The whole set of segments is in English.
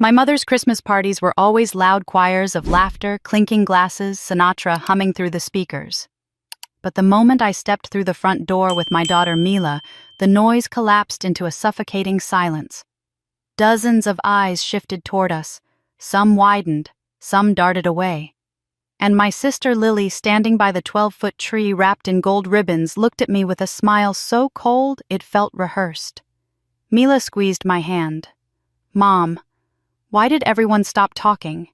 My mother's Christmas parties were always loud choirs of laughter, clinking glasses, Sinatra humming through the speakers. But the moment I stepped through the front door with my daughter Mila, the noise collapsed into a suffocating silence. Dozens of eyes shifted toward us, some widened, some darted away. And my sister Lily, standing by the 12-foot tree wrapped in gold ribbons, looked at me with a smile so cold it felt rehearsed. Mila squeezed my hand. "Mom, why did everyone stop talking?"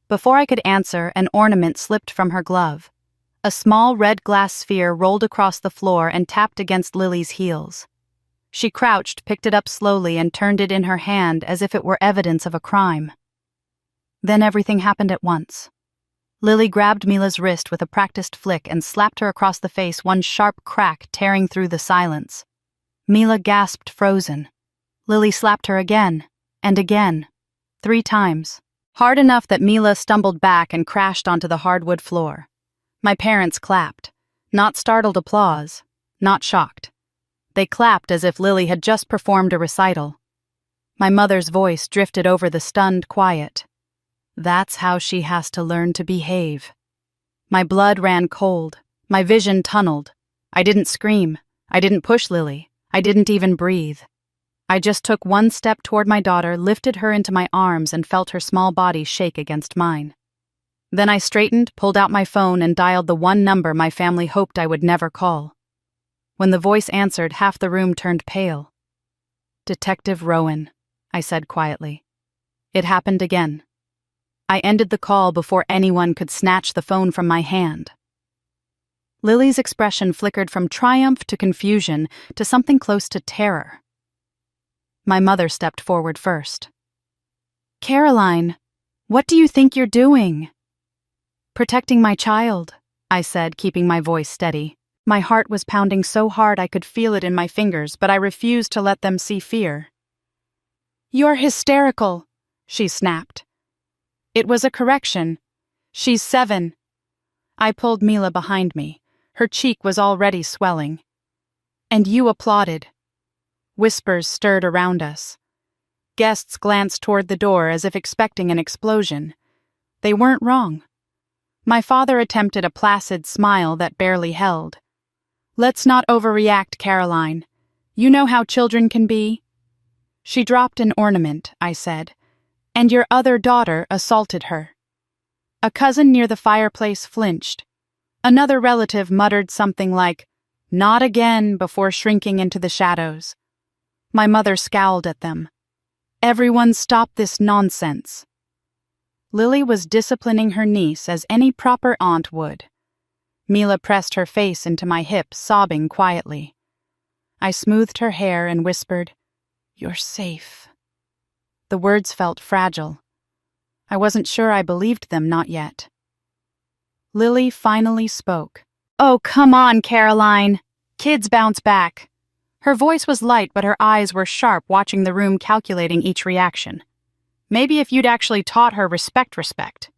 Before I could answer, an ornament slipped from her glove. A small red glass sphere rolled across the floor and tapped against Lily's heels. She crouched, picked it up slowly, and turned it in her hand as if it were evidence of a crime. Then everything happened at once. Lily grabbed Mila's wrist with a practiced flick and slapped her across the face, one sharp crack tearing through the silence. Mila gasped, frozen. Lily slapped her again, and again, 3 times, hard enough that Mila stumbled back and crashed onto the hardwood floor. My parents clapped, not startled applause, not shocked. They clapped as if Lily had just performed a recital. My mother's voice drifted over the stunned quiet. "That's how she has to learn to behave." My blood ran cold, my vision tunneled. I didn't scream, I didn't push Lily, I didn't even breathe. I just took one step toward my daughter, lifted her into my arms, and felt her small body shake against mine. Then I straightened, pulled out my phone, and dialed the one number my family hoped I would never call. When the voice answered, half the room turned pale. "Detective Rowan," I said quietly. It happened again. I ended the call before anyone could snatch the phone from my hand. Lily's expression flickered from triumph to confusion to something close to terror. My mother stepped forward first. "Caroline, what do you think you're doing?" "Protecting my child," I said, keeping my voice steady. My heart was pounding so hard I could feel it in my fingers, but I refused to let them see fear. "You're hysterical," she snapped. It was a correction. "She's 7. I pulled Mila behind me. Her cheek was already swelling. "And you applauded." Whispers stirred around us. Guests glanced toward the door as if expecting an explosion. They weren't wrong. My father attempted a placid smile that barely held. "Let's not overreact, Caroline. You know how children can be." "She dropped an ornament," I said, "and your other daughter assaulted her." A cousin near the fireplace flinched. Another relative muttered something like, "Not again," before shrinking into the shadows. My mother scowled at them. "Everyone stop this nonsense." Lily was disciplining her niece as any proper aunt would. Mila pressed her face into my hip, sobbing quietly. I smoothed her hair and whispered, "You're safe." The words felt fragile. I wasn't sure I believed them, not yet. Lily finally spoke. "Oh, come on, Caroline. Kids bounce back." Her voice was light, but her eyes were sharp, watching the room, calculating each reaction. "Maybe if you'd actually taught her respect."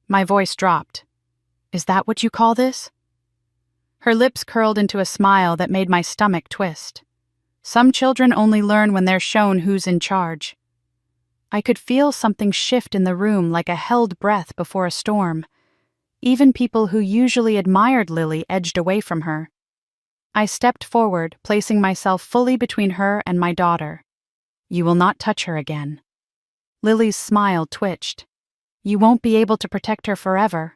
My voice dropped. "Is that what you call this?" Her lips curled into a smile that made my stomach twist. Some children only learn when they're shown who's in charge. I could feel something shift in the room, like a held breath before a storm. Even people who usually admired Lily edged away from her. I stepped forward, placing myself fully between her and my daughter. "You will not touch her again." Lily's smile twitched. "You won't be able to protect her forever."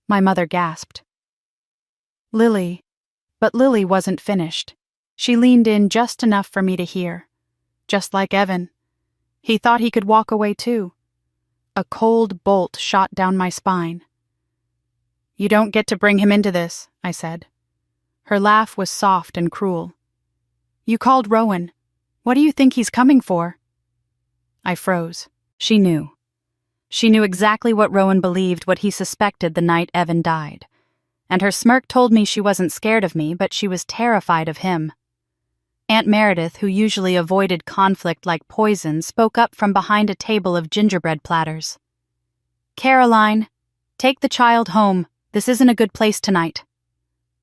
My mother gasped. "Lily." But Lily wasn't finished. She leaned in just enough for me to hear. "Just like Evan. He thought he could walk away too." A cold bolt shot down my spine. "You don't get to bring him into this," I said. Her laugh was soft and cruel. "You called Rowan. What do you think he's coming for?" I froze. She knew. She knew exactly what Rowan believed, what he suspected the night Evan died. And her smirk told me she wasn't scared of me, but she was terrified of him. Aunt Meredith, who usually avoided conflict like poison, spoke up from behind a table of gingerbread platters. "Caroline, take the child home. This isn't a good place tonight."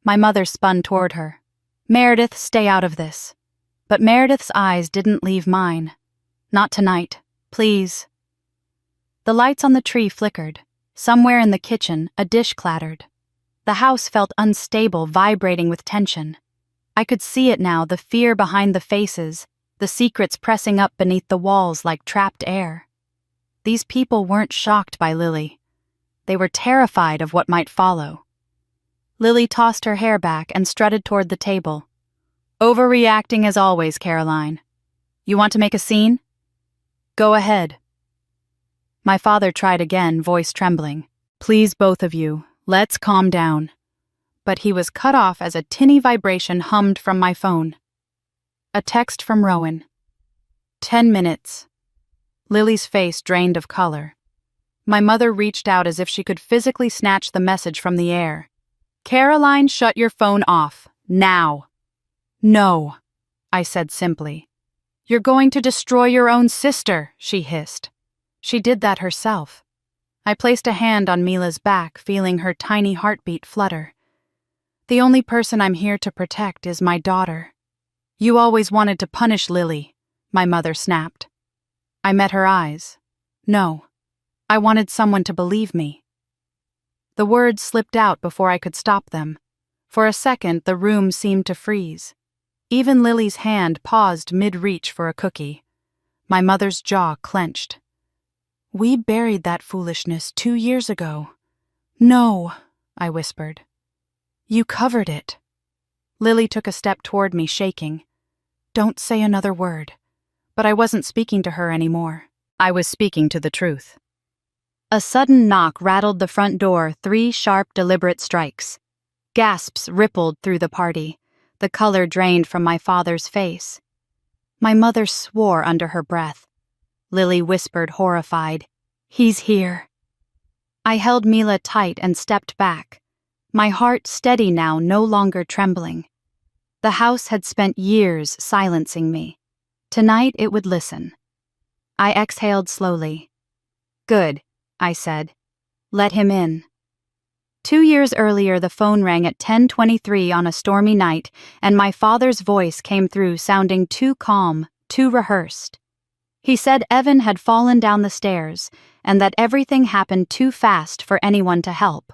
My mother spun toward her. "Meredith, stay out of this." But Meredith's eyes didn't leave mine. Not tonight. Please." The lights on the tree flickered. Somewhere in the kitchen, a dish clattered. The house felt unstable, vibrating with tension. I could see it now, the fear behind the faces, the secrets pressing up beneath the walls like trapped air. These people weren't shocked by Lily. They were terrified of what might follow. Lily tossed her hair back and strutted toward the table. "Overreacting as always, Caroline. You want to make a scene? Go ahead." My father tried again, voice trembling. "Please, both of you, let's calm down." But he was cut off as a tinny vibration hummed from my phone. A text from Rowan. 10 minutes. Lily's face drained of color. My mother reached out as if she could physically snatch the message from the air. "Caroline, shut your phone off. Now." "No," I said simply. "You're going to destroy your own sister," she hissed. She did that herself. I placed a hand on Mila's back, feeling her tiny heartbeat flutter. "The only person I'm here to protect is my daughter." "You always wanted to punish Lily," my mother snapped. I met her eyes. "No, I wanted someone to believe me." The words slipped out before I could stop them. For a second, the room seemed to freeze. Even Lily's hand paused mid-reach for a cookie. My mother's jaw clenched. "We buried that foolishness 2 years ago." "No," I whispered. "You covered it." Lily took a step toward me, shaking. "Don't say another word." But I wasn't speaking to her anymore. I was speaking to the truth. A sudden knock rattled the front door, 3 sharp, deliberate strikes. Gasps rippled through the party. The color drained from my father's face. My mother swore under her breath. Lily whispered, horrified, "He's here." I held Mila tight and stepped back. My heart steady now, no longer trembling. The house had spent years silencing me. Tonight it would listen. I exhaled slowly. "Good," I said. "Let him in." 2 years earlier, the phone rang at 10:23 on a stormy night, and my father's voice came through sounding too calm, too rehearsed. He said Evan had fallen down the stairs, and that everything happened too fast for anyone to help.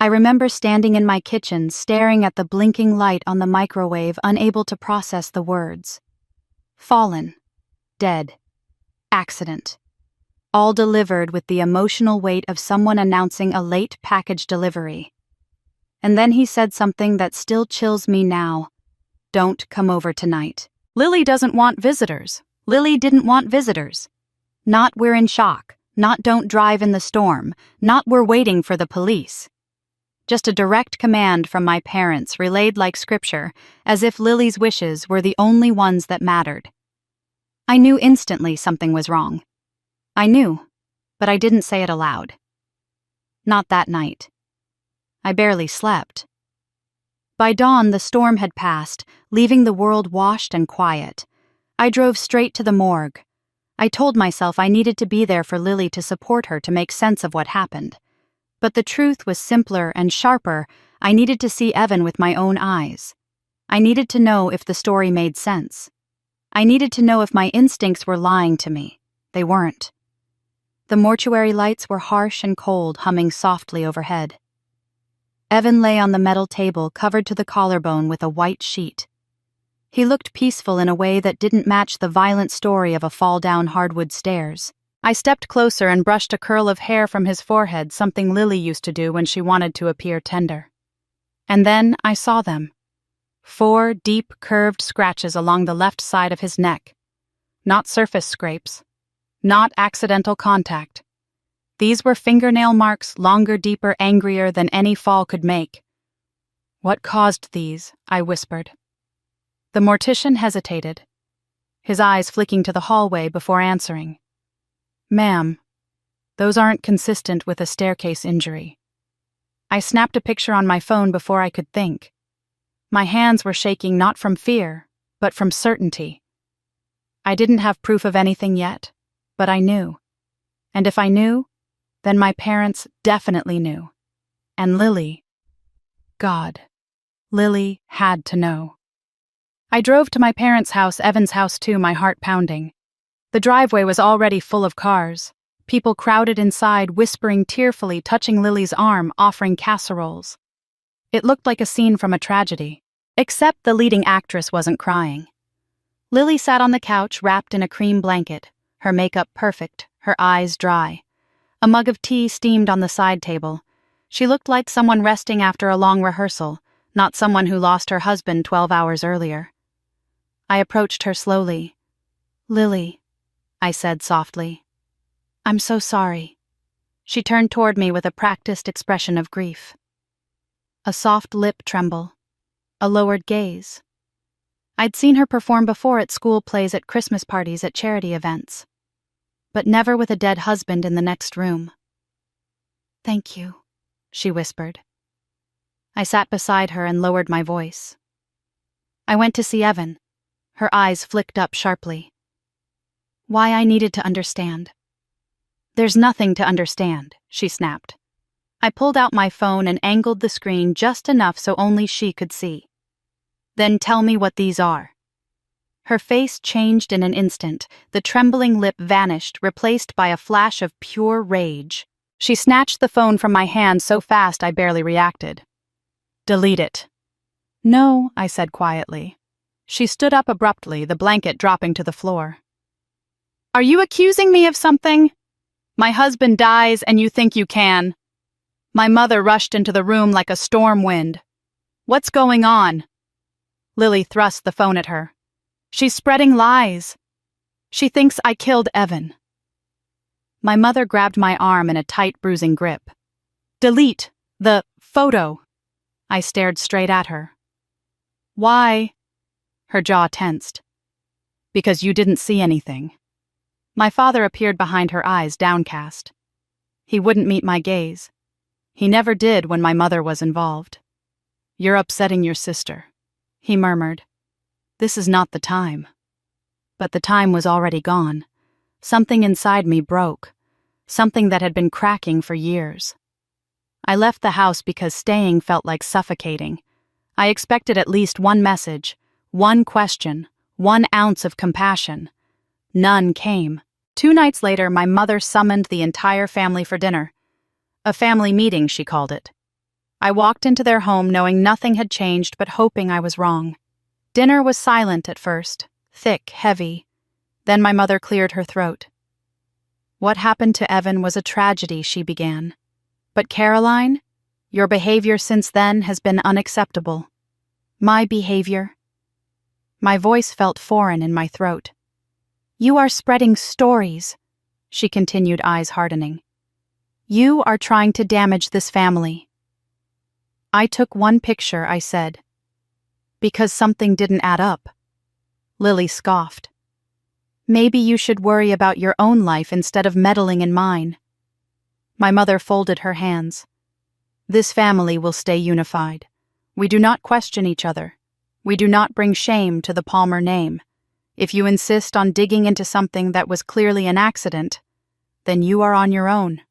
I remember standing in my kitchen, staring at the blinking light on the microwave, unable to process the words. Fallen. Dead. Accident. All delivered with the emotional weight of someone announcing a late package delivery. And then he said something that still chills me now. "Don't come over tonight." Lily doesn't want visitors. Lily didn't want visitors. Not "we're in shock," not "don't drive in the storm," not "we're waiting for the police." Just a direct command from my parents, relayed like scripture, as if Lily's wishes were the only ones that mattered. I knew instantly something was wrong. I knew, but I didn't say it aloud. Not that night. I barely slept. By dawn, the storm had passed, leaving the world washed and quiet. I drove straight to the morgue. I told myself I needed to be there for Lily, to support her, to make sense of what happened. But the truth was simpler and sharper. I needed to see Evan with my own eyes. I needed to know if the story made sense. I needed to know if my instincts were lying to me. They weren't. The mortuary lights were harsh and cold, humming softly overhead. Evan lay on the metal table, covered to the collarbone with a white sheet. He looked peaceful in a way that didn't match the violent story of a fall down hardwood stairs. I stepped closer and brushed a curl of hair from his forehead, something Lily used to do when she wanted to appear tender. And then I saw them. 4 deep, curved scratches along the left side of his neck. Not surface scrapes. Not accidental contact. These were fingernail marks, longer, deeper, angrier than any fall could make. "What caused these?" I whispered. The mortician hesitated, his eyes flicking to the hallway before answering. "Ma'am, those aren't consistent with a staircase injury." I snapped a picture on my phone before I could think. My hands were shaking not from fear, but from certainty. I didn't have proof of anything yet, but I knew. And if I knew, then my parents definitely knew. And Lily, God, Lily had to know. I drove to my parents' house, Evan's house too, my heart pounding. The driveway was already full of cars. People crowded inside, whispering tearfully, touching Lily's arm, offering casseroles. It looked like a scene from a tragedy. Except the leading actress wasn't crying. Lily sat on the couch, wrapped in a cream blanket, her makeup perfect, her eyes dry. A mug of tea steamed on the side table. She looked like someone resting after a long rehearsal, not someone who lost her husband 12 hours earlier. I approached her slowly. "Lily," I said softly. "I'm so sorry." She turned toward me with a practiced expression of grief. A soft lip tremble. A lowered gaze. I'd seen her perform before at school plays, at Christmas parties, at charity events. But never with a dead husband in the next room. "Thank you," she whispered. I sat beside her and lowered my voice. "I went to see Evan." Her eyes flicked up sharply. "Why I needed to understand." "There's nothing to understand," she snapped. I pulled out my phone and angled the screen just enough so only she could see. "Then tell me what these are." Her face changed in an instant. The trembling lip vanished, replaced by a flash of pure rage. She snatched the phone from my hand so fast I barely reacted. "Delete it." "No," I said quietly. She stood up abruptly, the blanket dropping to the floor. "Are you accusing me of something? My husband dies and you think you can." My mother rushed into the room like a storm wind. "What's going on?" Lily thrust the phone at her. "She's spreading lies. She thinks I killed Evan." My mother grabbed my arm in a tight, bruising grip. "Delete the photo." I stared straight at her. "Why?" Her jaw tensed. "Because you didn't see anything." My father appeared behind her eyes, downcast. He wouldn't meet my gaze. He never did when my mother was involved. "You're upsetting your sister," he murmured. "This is not the time." But the time was already gone. Something inside me broke. Something that had been cracking for years. I left the house because staying felt like suffocating. I expected at least one message, one question, 1 ounce of compassion. None came. 2 nights later, my mother summoned the entire family for dinner. A family meeting, she called it. I walked into their home knowing nothing had changed but hoping I was wrong. Dinner was silent at first, thick, heavy. Then my mother cleared her throat. "What happened to Evan was a tragedy," she began. "But Caroline, your behavior since then has been unacceptable." "My behavior?" My voice felt foreign in my throat. "You are spreading stories," she continued, eyes hardening. "You are trying to damage this family." "I took one picture," I said. "Because something didn't add up." Lily scoffed. "Maybe you should worry about your own life instead of meddling in mine." My mother folded her hands. "This family will stay unified. We do not question each other. We do not bring shame to the Palmer name. If you insist on digging into something that was clearly an accident, then you are on your own."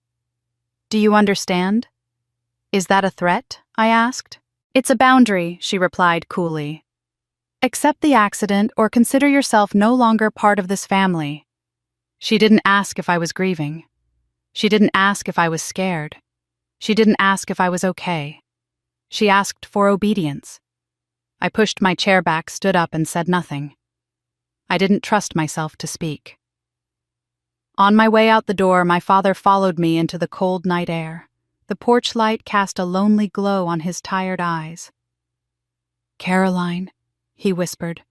"Do you understand?" "Is that a threat?" I asked. "It's a boundary," she replied coolly. "Accept the accident or consider yourself no longer part of this family." She didn't ask if I was grieving. She didn't ask if I was scared. She didn't ask if I was okay. She asked for obedience. I pushed my chair back, stood up, and said nothing. I didn't trust myself to speak. On my way out the door, my father followed me into the cold night air. The porch light cast a lonely glow on his tired eyes. "Caroline," he whispered,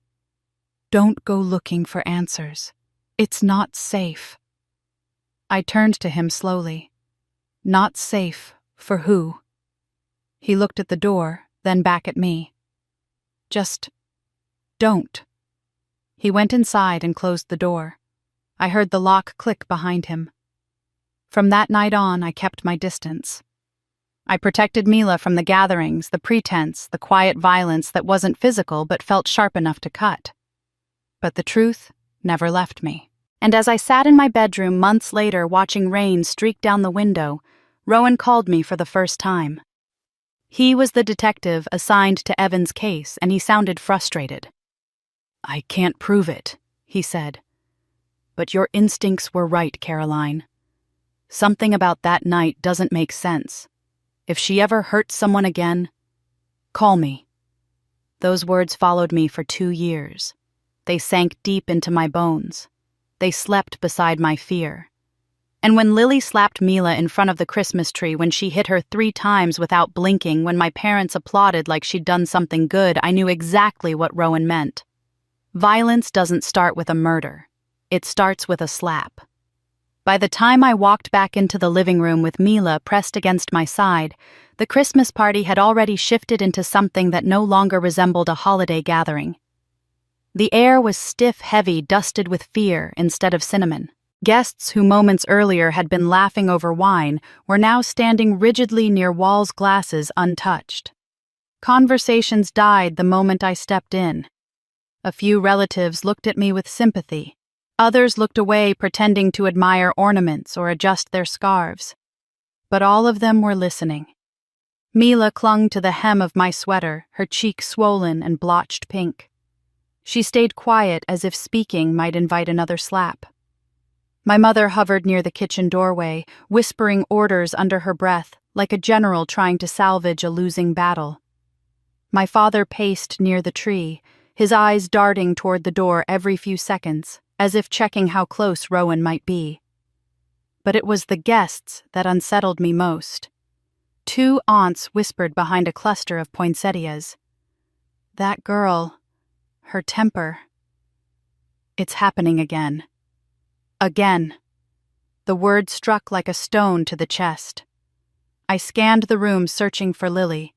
"don't go looking for answers. It's not safe." I turned to him slowly. "Not safe for who?" He looked at the door, then back at me. "Just don't." He went inside and closed the door. I heard the lock click behind him. From that night on, I kept my distance. I protected Mila from the gatherings, the pretense, the quiet violence that wasn't physical but felt sharp enough to cut. But the truth never left me. And as I sat in my bedroom months later watching rain streak down the window, Rowan called me for the first time. He was the detective assigned to Evan's case, and he sounded frustrated. "I can't prove it," he said. But your instincts were right, Caroline. Something about that night doesn't make sense. If she ever hurts someone again, call me." Those words followed me for 2 years. They sank deep into my bones. They slept beside my fear. And when Lily slapped Mila in front of the Christmas tree, when she hit her 3 times without blinking, when my parents applauded like she'd done something good, I knew exactly what Rowan meant. Violence doesn't start with a murder. It starts with a slap. By the time I walked back into the living room with Mila pressed against my side, the Christmas party had already shifted into something that no longer resembled a holiday gathering. The air was stiff, heavy, dusted with fear instead of cinnamon. Guests who moments earlier had been laughing over wine were now standing rigidly near walls' glasses untouched. Conversations died the moment I stepped in. A few relatives looked at me with sympathy. Others looked away, pretending to admire ornaments or adjust their scarves. But all of them were listening. Mila clung to the hem of my sweater, her cheek swollen and blotched pink. She stayed quiet, as if speaking might invite another slap. My mother hovered near the kitchen doorway, whispering orders under her breath, like a general trying to salvage a losing battle. My father paced near the tree, his eyes darting toward the door every few seconds, as if checking how close Rowan might be. But it was the guests that unsettled me most. 2 aunts whispered behind a cluster of poinsettias. "That girl, her temper. It's happening again. Again." The word struck like a stone to the chest. I scanned the room searching for Lily,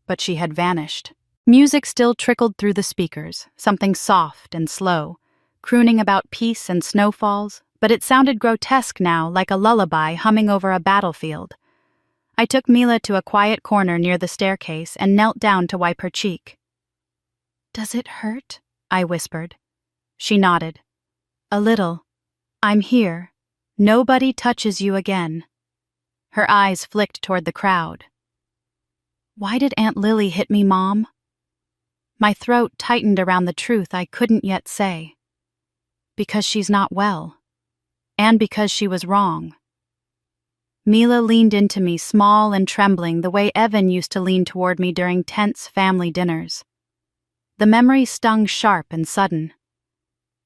but she had vanished. Music still trickled through the speakers, something soft and slow, crooning about peace and snowfalls, but it sounded grotesque now, like a lullaby humming over a battlefield. I took Mila to a quiet corner near the staircase and knelt down to wipe her cheek. "Does it hurt?" I whispered. She nodded. "A little. I'm here. Nobody touches you again." Her eyes flicked toward the crowd. "Why did Aunt Lily hit me, Mom?" My throat tightened around the truth I couldn't yet say. "Because she's not well. And because she was wrong." Mila leaned into me, small and trembling, the way Evan used to lean toward me during tense family dinners. The memory stung sharp and sudden.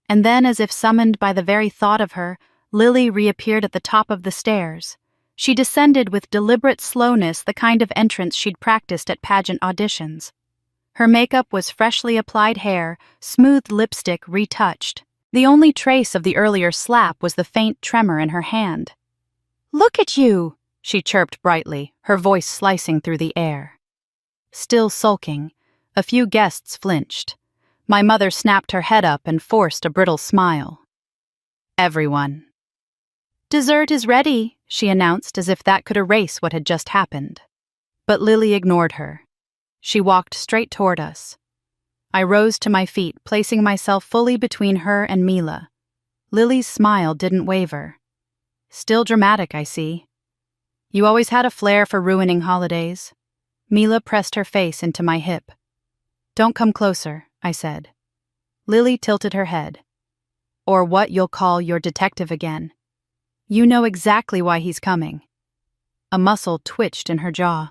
And then, as if summoned by the very thought of her, Lily reappeared at the top of the stairs. She descended with deliberate slowness, the kind of entrance she'd practiced at pageant auditions. Her makeup was freshly applied hair, smooth lipstick retouched. The only trace of the earlier slap was the faint tremor in her hand. "Look at you!" she chirped brightly, her voice slicing through the air. Still sulking, a few guests flinched. My mother snapped her head up and forced a brittle smile. "Everyone." "Dessert is ready," she announced, as if that could erase what had just happened. But Lily ignored her. She walked straight toward us. I rose to my feet, placing myself fully between her and Mila. Lily's smile didn't waver. "Still dramatic, I see. You always had a flair for ruining holidays." Mila pressed her face into my hip. "Don't come closer," I said. Lily tilted her head. "Or what you'll call your detective again. You know exactly why he's coming." A muscle twitched in her jaw.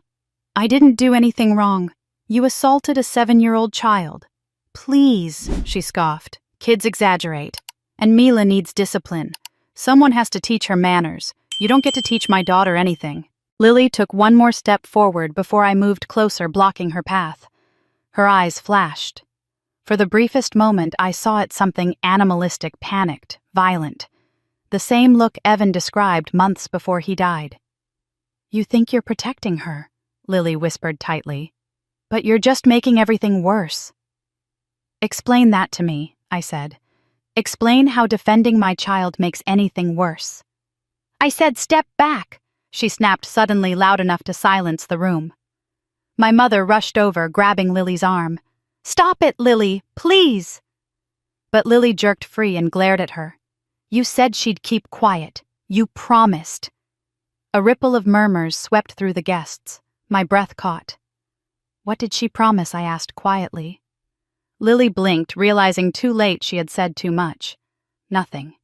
"I didn't do anything wrong. You assaulted a 7-year-old child." "Please," she scoffed. "Kids exaggerate. And Mila needs discipline. Someone has to teach her manners. You don't get to teach my daughter anything." Lily took one more step forward before I moved closer, blocking her path. Her eyes flashed. For the briefest moment, I saw it something animalistic, panicked, violent. The same look Evan described months before he died. "You think you're protecting her," Lily whispered tightly. "But you're just making everything worse." "Explain that to me," I said. "Explain how defending my child makes anything worse." "I said step back," she snapped suddenly, loud enough to silence the room. My mother rushed over, grabbing Lily's arm. "Stop it, Lily, please!" But Lily jerked free and glared at her. "You said she'd keep quiet. You promised." A ripple of murmurs swept through the guests. My breath caught. "What did she promise?" I asked quietly. Lily blinked, realizing too late she had said too much. "Nothing."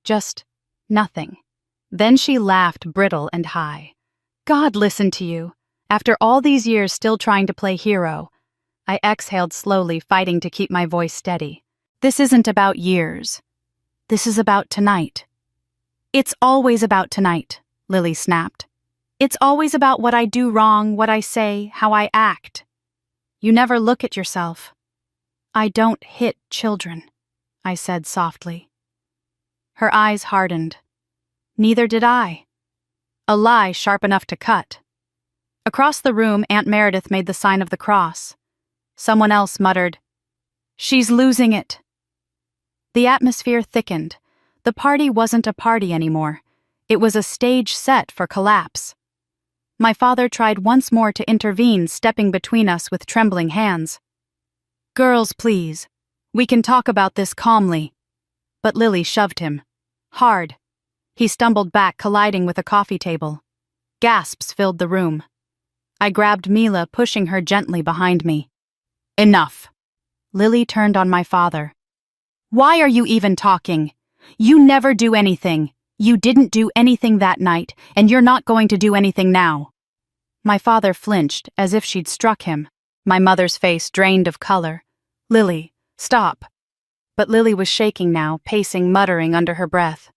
Just nothing. Then she laughed brittle and high. God listened to you. After all these years still trying to play hero. I exhaled slowly, fighting to keep my voice steady. This isn't about years. This is about tonight. It's always about tonight, Lily snapped. It's always about what I do wrong, what I say, how I act. You never look at yourself. I don't hit children, I said softly. Her eyes hardened. Neither did I. A lie sharp enough to cut. Across the room, Aunt Meredith made the sign of the cross. Someone else muttered, "She's losing it." The atmosphere thickened. The party wasn't a party anymore. It was a stage set for collapse. My father tried once more to intervene, stepping between us with trembling hands. "Girls, please. We can talk about this calmly." But Lily shoved him. Hard. He stumbled back, colliding with a coffee table. Gasps filled the room. I grabbed Mila, pushing her gently behind me. "Enough." Lily turned on my father. "Why are you even talking? You never do anything. You didn't do anything that night, and you're not going to do anything now." My father flinched, as if she'd struck him. My mother's face drained of color. "Lily, stop." But Lily was shaking now, pacing, muttering under her breath.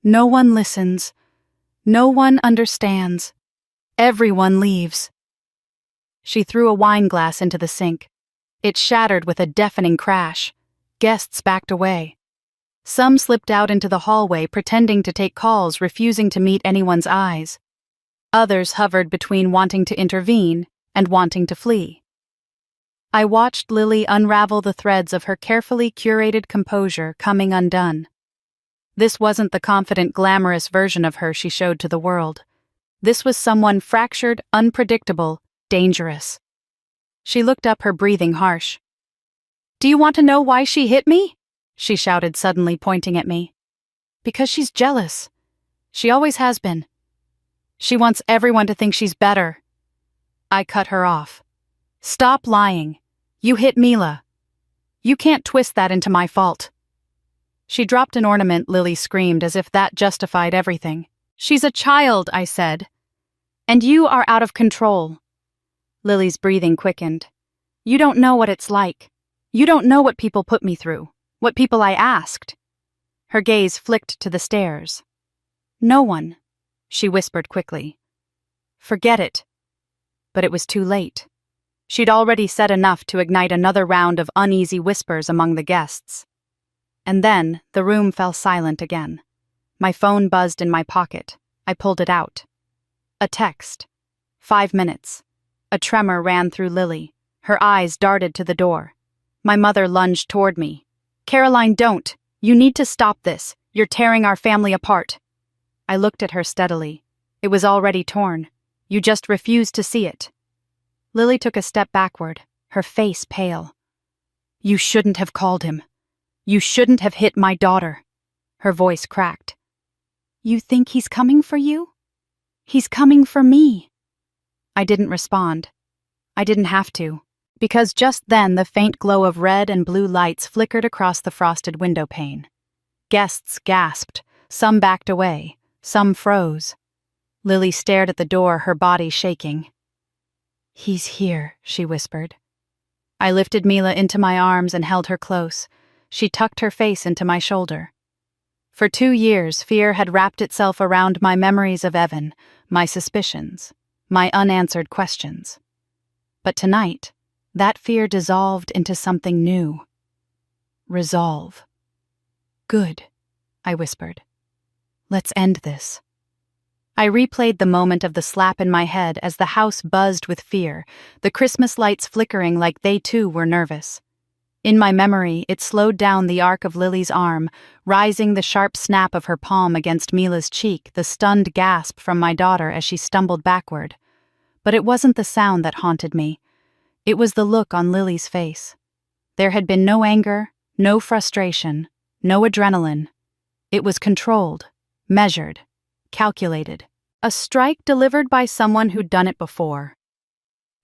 "No one listens. No one understands. Everyone leaves." She threw a wine glass into the sink. It shattered with a deafening crash. Guests backed away. Some slipped out into the hallway, pretending to take calls, refusing to meet anyone's eyes. Others hovered between wanting to intervene and wanting to flee. I watched Lily unravel the threads of her carefully curated composure coming undone. This wasn't the confident, glamorous version of her she showed to the world. This was someone fractured, unpredictable, dangerous. She looked up, her breathing harsh. "Do you want to know why she hit me?" she shouted, suddenly pointing at me. "Because she's jealous. She always has been. She wants everyone to think she's better." I cut her off. "Stop lying. You hit Mila. You can't twist that into my fault." She dropped an ornament, Lily screamed, as if that justified everything. "She's a child," I said. "And you are out of control." Lily's breathing quickened. "You don't know what it's like. You don't know what people put me through, what people I asked." Her gaze flicked to the stairs. "No one," she whispered quickly. "Forget it." But it was too late. She'd already said enough to ignite another round of uneasy whispers among the guests. And then the room fell silent again. My phone buzzed in my pocket. I pulled it out. A text. 5 minutes. A tremor ran through Lily. Her eyes darted to the door. My mother lunged toward me. "Caroline, don't! You need to stop this. You're tearing our family apart." I looked at her steadily. It was already torn. You just refused to see it. Lily took a step backward, her face pale. "You shouldn't have called him. You shouldn't have hit my daughter." Her voice cracked. "You think he's coming for you? He's coming for me." I didn't respond. I didn't have to, because just then the faint glow of red and blue lights flickered across the frosted window pane. Guests gasped, some backed away, some froze. Lily stared at the door, her body shaking. "He's here," she whispered. I lifted Mila into my arms and held her close. She tucked her face into my shoulder. For 2 years, fear had wrapped itself around my memories of Evan, my suspicions, my unanswered questions. But tonight, that fear dissolved into something new. Resolve. "Good," I whispered. "Let's end this." I replayed the moment of the slap in my head as the house buzzed with fear, the Christmas lights flickering like they too were nervous. In my memory, it slowed down the arc of Lily's arm, rising the sharp snap of her palm against Mila's cheek, the stunned gasp from my daughter as she stumbled backward. But it wasn't the sound that haunted me. It was the look on Lily's face. There had been no anger, no frustration, no adrenaline. It was controlled, measured, calculated. A strike delivered by someone who'd done it before.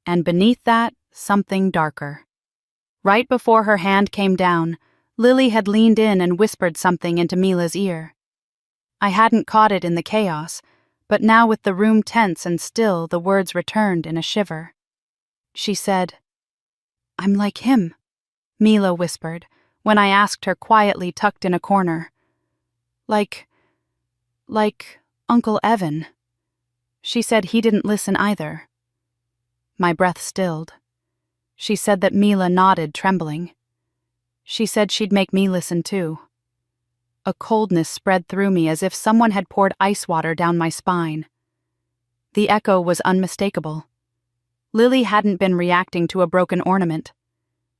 And beneath that, something darker. Right before her hand came down, Lily had leaned in and whispered something into Mila's ear. I hadn't caught it in the chaos, but now with the room tense and still, the words returned in a shiver. She said, "I'm like him," Mila whispered, when I asked her quietly tucked in a corner. Like Uncle Evan." She said he didn't listen either. My breath stilled. She said that Mila nodded, trembling. She said she'd make me listen too. A coldness spread through me as if someone had poured ice water down my spine. The echo was unmistakable. Lily hadn't been reacting to a broken ornament.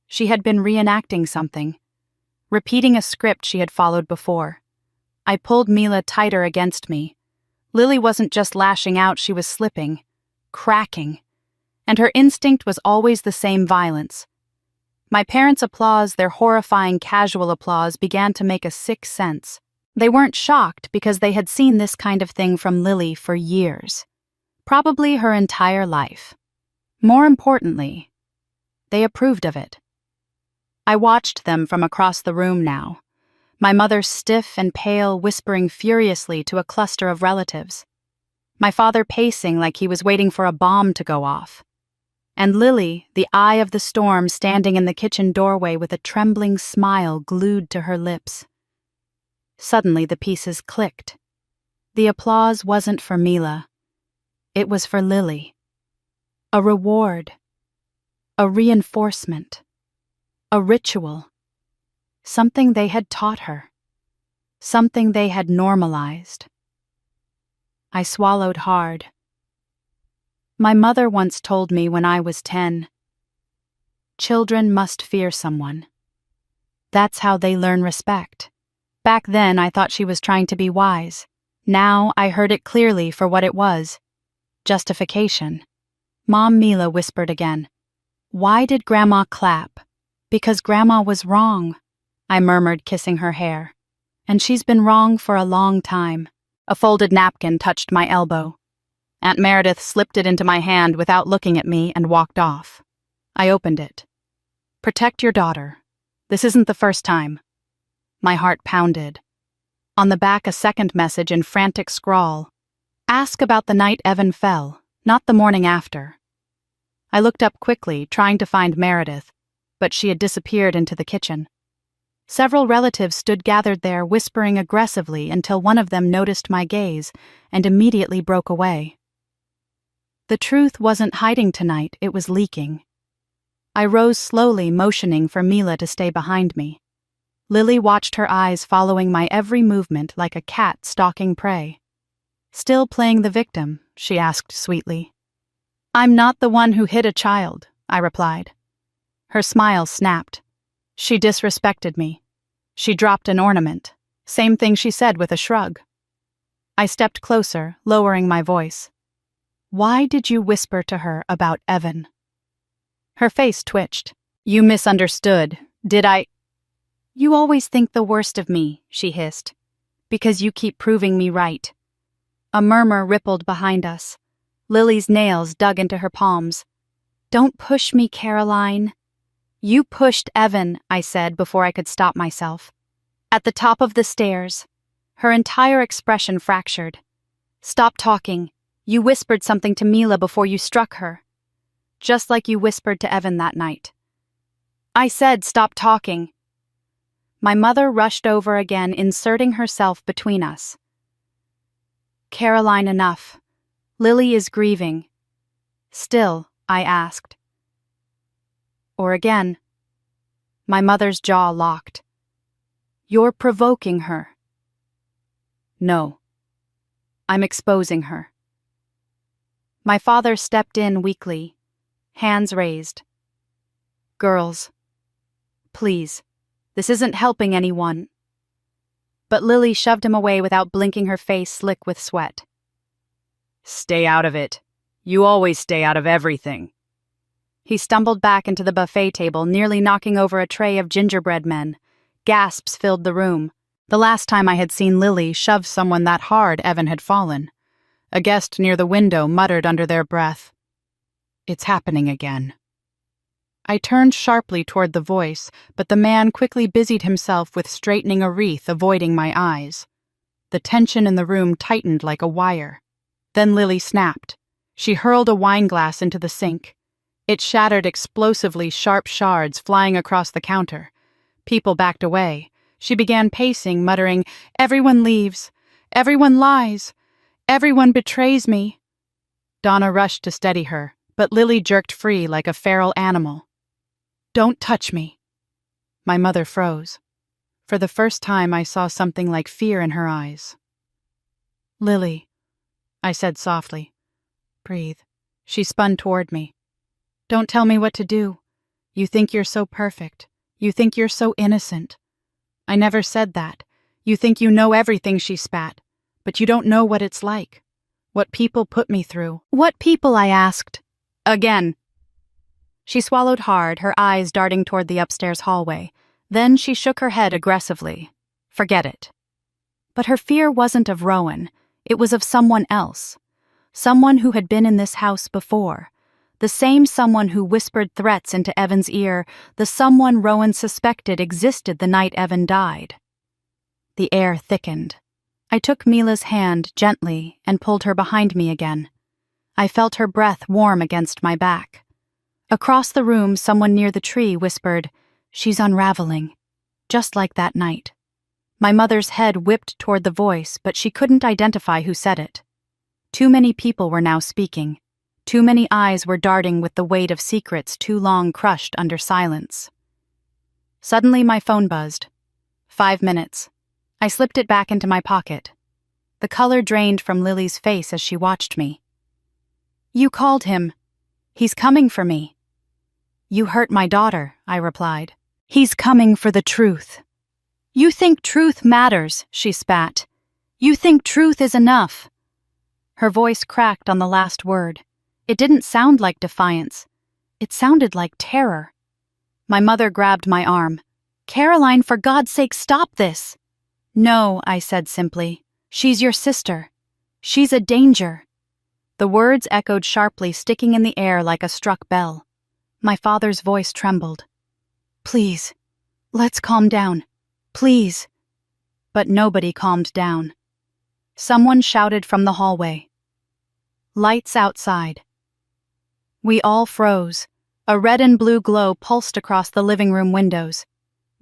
She had been reenacting something, repeating a script she had followed before. I pulled Mila tighter against me. Lily wasn't just lashing out, she was slipping, cracking, and her instinct was always the same: violence. My parents' applause, their horrifying casual applause, began to make a sick sense. They weren't shocked because they had seen this kind of thing from Lily for years, probably her entire life. More importantly, they approved of it. I watched them from across the room now, my mother stiff and pale, whispering furiously to a cluster of relatives, my father pacing like he was waiting for a bomb to go off, and Lily, the eye of the storm, standing in the kitchen doorway with a trembling smile glued to her lips. Suddenly the pieces clicked. The applause wasn't for Mila. It was for Lily. A reward. A reinforcement. A ritual. Something they had taught her. Something they had normalized. I swallowed hard. My mother once told me when I was 10, "Children must fear someone. That's how they learn respect." Back then I thought she was trying to be wise. Now I heard it clearly for what it was: justification. Mom, Mila whispered again. "Why did Grandma clap?" "Because Grandma was wrong," I murmured, kissing her hair. "And she's been wrong for a long time." A folded napkin touched my elbow. Aunt Meredith slipped it into my hand without looking at me and walked off. I opened it. "Protect your daughter. This isn't the first time." My heart pounded. On the back, a second message in frantic scrawl. "Ask about the night Evan fell, not the morning after." I looked up quickly, trying to find Meredith, but she had disappeared into the kitchen. Several relatives stood gathered there, whispering aggressively, until one of them noticed my gaze and immediately broke away. The truth wasn't hiding tonight, it was leaking. I rose slowly, motioning for Mila to stay behind me. Lily watched, her eyes following my every movement like a cat stalking prey. "Still playing the victim?" she asked sweetly. "I'm not the one who hit a child," I replied. Her smile snapped. She disrespected me. She dropped an ornament. Same thing she said with a shrug. I stepped closer, lowering my voice. "Why did you whisper to her about Evan?" Her face twitched. "You misunderstood. Did I?" "You always think the worst of me," she hissed, "because you keep proving me right." A murmur rippled behind us. Lily's nails dug into her palms. "Don't push me, Caroline." "You pushed Evan," I said before I could stop myself. "At the top of the stairs." Her entire expression fractured. "Stop talking. You whispered something to Mila before you struck her. Just like you whispered to Evan that night." I said, "Stop talking." My mother rushed over again, inserting herself between us. "Caroline, enough. Lily is grieving." "Still?" I asked. Or again. My mother's jaw locked. "You're provoking her." "No. I'm exposing her." My father stepped in weakly, hands raised. "Girls, please, this isn't helping anyone." But Lily shoved him away without blinking, her face slick with sweat. "Stay out of it. You always stay out of everything." He stumbled back into the buffet table, nearly knocking over a tray of gingerbread men. Gasps filled the room. The last time I had seen Lily shove someone that hard, Evan had fallen. A guest near the window muttered under their breath, "It's happening again." I turned sharply toward the voice, but the man quickly busied himself with straightening a wreath, avoiding my eyes. The tension in the room tightened like a wire. Then Lily snapped. She hurled a wine glass into the sink. It shattered explosively, sharp shards flying across the counter. People backed away. She began pacing, muttering, "Everyone leaves. Everyone lies. Everyone betrays me." Donna rushed to steady her, but Lily jerked free like a feral animal. "Don't touch me." My mother froze. For the first time, I saw something like fear in her eyes. "Lily," I said softly. "Breathe." She spun toward me. "Don't tell me what to do. You think you're so perfect. You think you're so innocent." "I never said that. You think you know everything," she spat. "But you don't know what it's like. What people put me through." "What people?" I asked. Again. She swallowed hard, her eyes darting toward the upstairs hallway. Then she shook her head aggressively. "Forget it." But her fear wasn't of Rowan. It was of someone else. Someone who had been in this house before. The same someone who whispered threats into Evan's ear, the someone Rowan suspected existed the night Evan died. The air thickened. I took Mila's hand gently and pulled her behind me again. I felt her breath warm against my back. Across the room, someone near the tree whispered, "She's unraveling," just like that night. My mother's head whipped toward the voice, but she couldn't identify who said it. Too many people were now speaking. Too many eyes were darting with the weight of secrets too long crushed under silence. Suddenly my phone buzzed. 5 minutes. I slipped it back into my pocket. The color drained from Lily's face as she watched me. "You called him. He's coming for me." "You hurt my daughter," I replied. "He's coming for the truth." "You think truth matters," she spat. "You think truth is enough." Her voice cracked on the last word. It didn't sound like defiance. It sounded like terror. My mother grabbed my arm. "Caroline, for God's sake, stop this." "No," I said simply. "She's your sister. She's a danger." The words echoed sharply, sticking in the air like a struck bell. My father's voice trembled. "Please, let's calm down. Please." But nobody calmed down. Someone shouted from the hallway. "Lights outside." We all froze. A red and blue glow pulsed across the living room windows.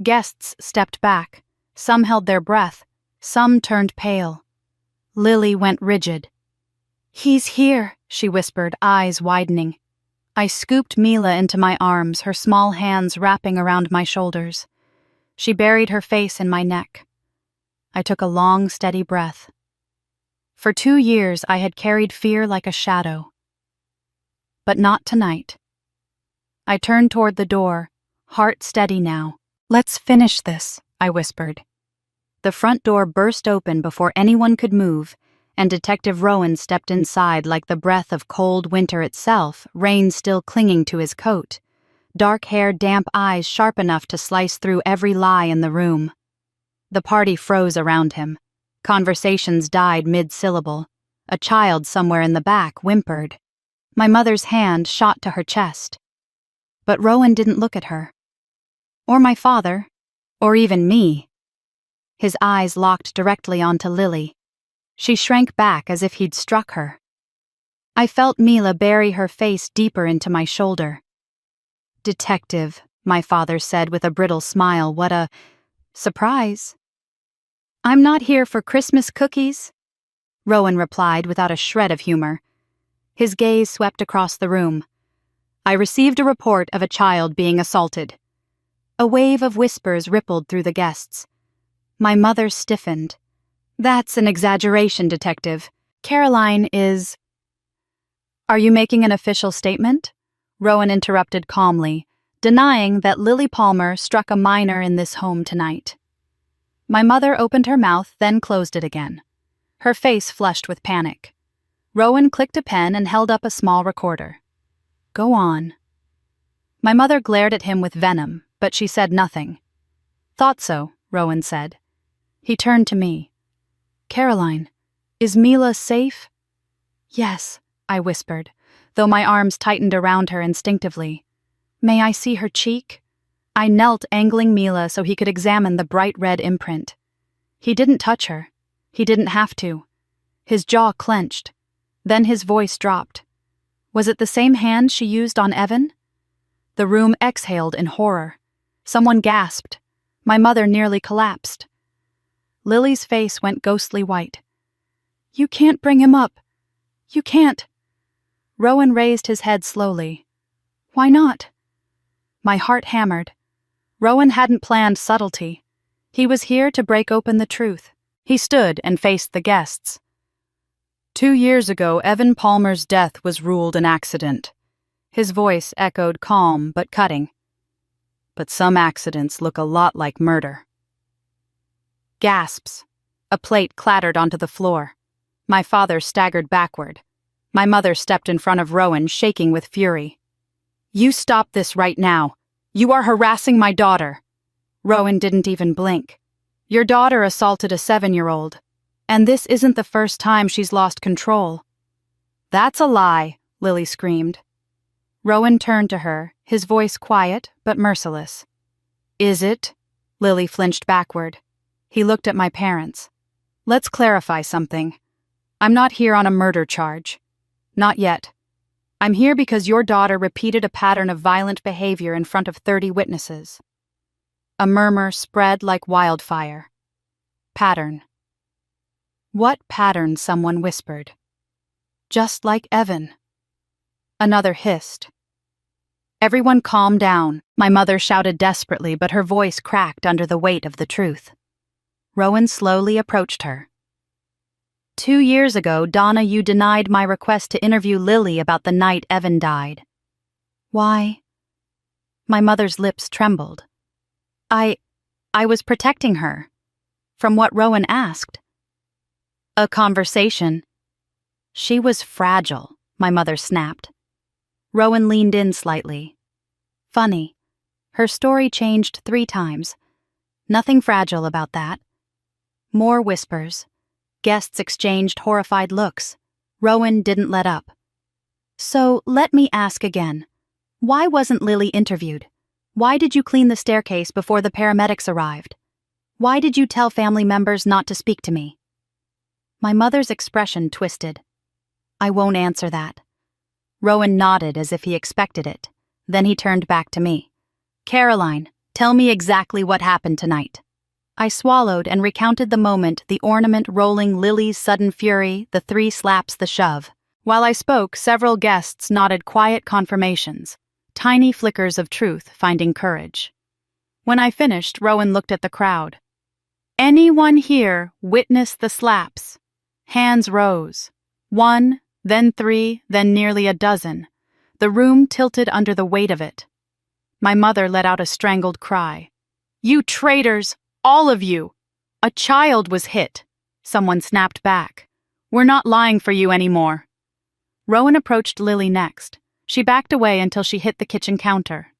Guests stepped back. Some held their breath. Some turned pale. Lily went rigid. "He's here," she whispered, eyes widening. I scooped Mila into my arms, her small hands wrapping around my shoulders. She buried her face in my neck. I took a long, steady breath. For 2 years, I had carried fear like a shadow. But not tonight. I turned toward the door, heart steady now. "Let's finish this," I whispered. The front door burst open before anyone could move, and Detective Rowan stepped inside like the breath of cold winter itself, rain still clinging to his coat. Dark hair, damp eyes sharp enough to slice through every lie in the room. The party froze around him. Conversations died mid-syllable. A child somewhere in the back whimpered. My mother's hand shot to her chest. But Rowan didn't look at her. Or my father. Or even me. His eyes locked directly onto Lily. She shrank back as if he'd struck her. I felt Mila bury her face deeper into my shoulder. "Detective," my father said with a brittle smile, "what a surprise." "I'm not here for Christmas cookies," Rowan replied without a shred of humor. His gaze swept across the room. I received a report of a child being assaulted. A wave of whispers rippled through the guests. My mother stiffened. "That's an exaggeration, Detective. Caroline is—" "Are you making an official statement?" Rowan interrupted calmly, denying that Lily Palmer struck a minor in this home tonight. My mother opened her mouth, then closed it again. Her face flushed with panic. Rowan clicked a pen and held up a small recorder. "Go on." My mother glared at him with venom, but she said nothing. "Thought so," Rowan said. He turned to me. "Caroline, is Mila safe?" "Yes," I whispered, though my arms tightened around her instinctively. "May I see her cheek?" I knelt, angling Mila so he could examine the bright red imprint. He didn't touch her. He didn't have to. His jaw clenched. Then his voice dropped. Was it the same hand she used on Evan? The room exhaled in horror. Someone gasped. My mother nearly collapsed. Lily's face went ghostly white. You can't bring him up. You can't. Rowan raised his head slowly. Why not? My heart hammered. Rowan hadn't planned subtlety. He was here to break open the truth. He stood and faced the guests. 2 years ago, Evan Palmer's death was ruled an accident. His voice echoed calm but cutting. But some accidents look a lot like murder. Gasps. A plate clattered onto the floor. My father staggered backward. My mother stepped in front of Rowan, shaking with fury. You stop this right now. You are harassing my daughter. Rowan didn't even blink. Your daughter assaulted a 7-year-old. And this isn't the first time she's lost control. That's a lie, Lily screamed. Rowan turned to her, his voice quiet but merciless. Is it? Lily flinched backward. He looked at my parents. Let's clarify something. I'm not here on a murder charge. Not yet. I'm here because your daughter repeated a pattern of violent behavior in front of 30 witnesses. A murmur spread like wildfire. Pattern. What pattern? Someone whispered. Just like Evan. Another hissed. Everyone calm down, my mother shouted desperately, but her voice cracked under the weight of the truth. Rowan slowly approached her. 2 years ago, Donna, you denied my request to interview Lily about the night Evan died. Why? My mother's lips trembled. I was protecting her. From what Rowan asked. A conversation. She was fragile, my mother snapped. Rowan leaned in slightly. Funny. Her story changed 3 times. Nothing fragile about that. More whispers. Guests exchanged horrified looks. Rowan didn't let up. So, let me ask again. Why wasn't Lily interviewed? Why did you clean the staircase before the paramedics arrived? Why did you tell family members not to speak to me? My mother's expression twisted. I won't answer that. Rowan nodded as if he expected it. Then he turned back to me. Caroline, tell me exactly what happened tonight. I swallowed and recounted the moment, the ornament rolling Lily's sudden fury, the 3 slaps, the shove. While I spoke, several guests nodded quiet confirmations, tiny flickers of truth finding courage. When I finished, Rowan looked at the crowd. Anyone here witnessed the slaps? Hands rose. 1, then 3, then nearly a dozen. The room tilted under the weight of it. My mother let out a strangled cry. You traitors! All of you! A child was hit. Someone snapped back. We're not lying for you anymore. Rowan approached Lily next. She backed away until she hit the kitchen counter.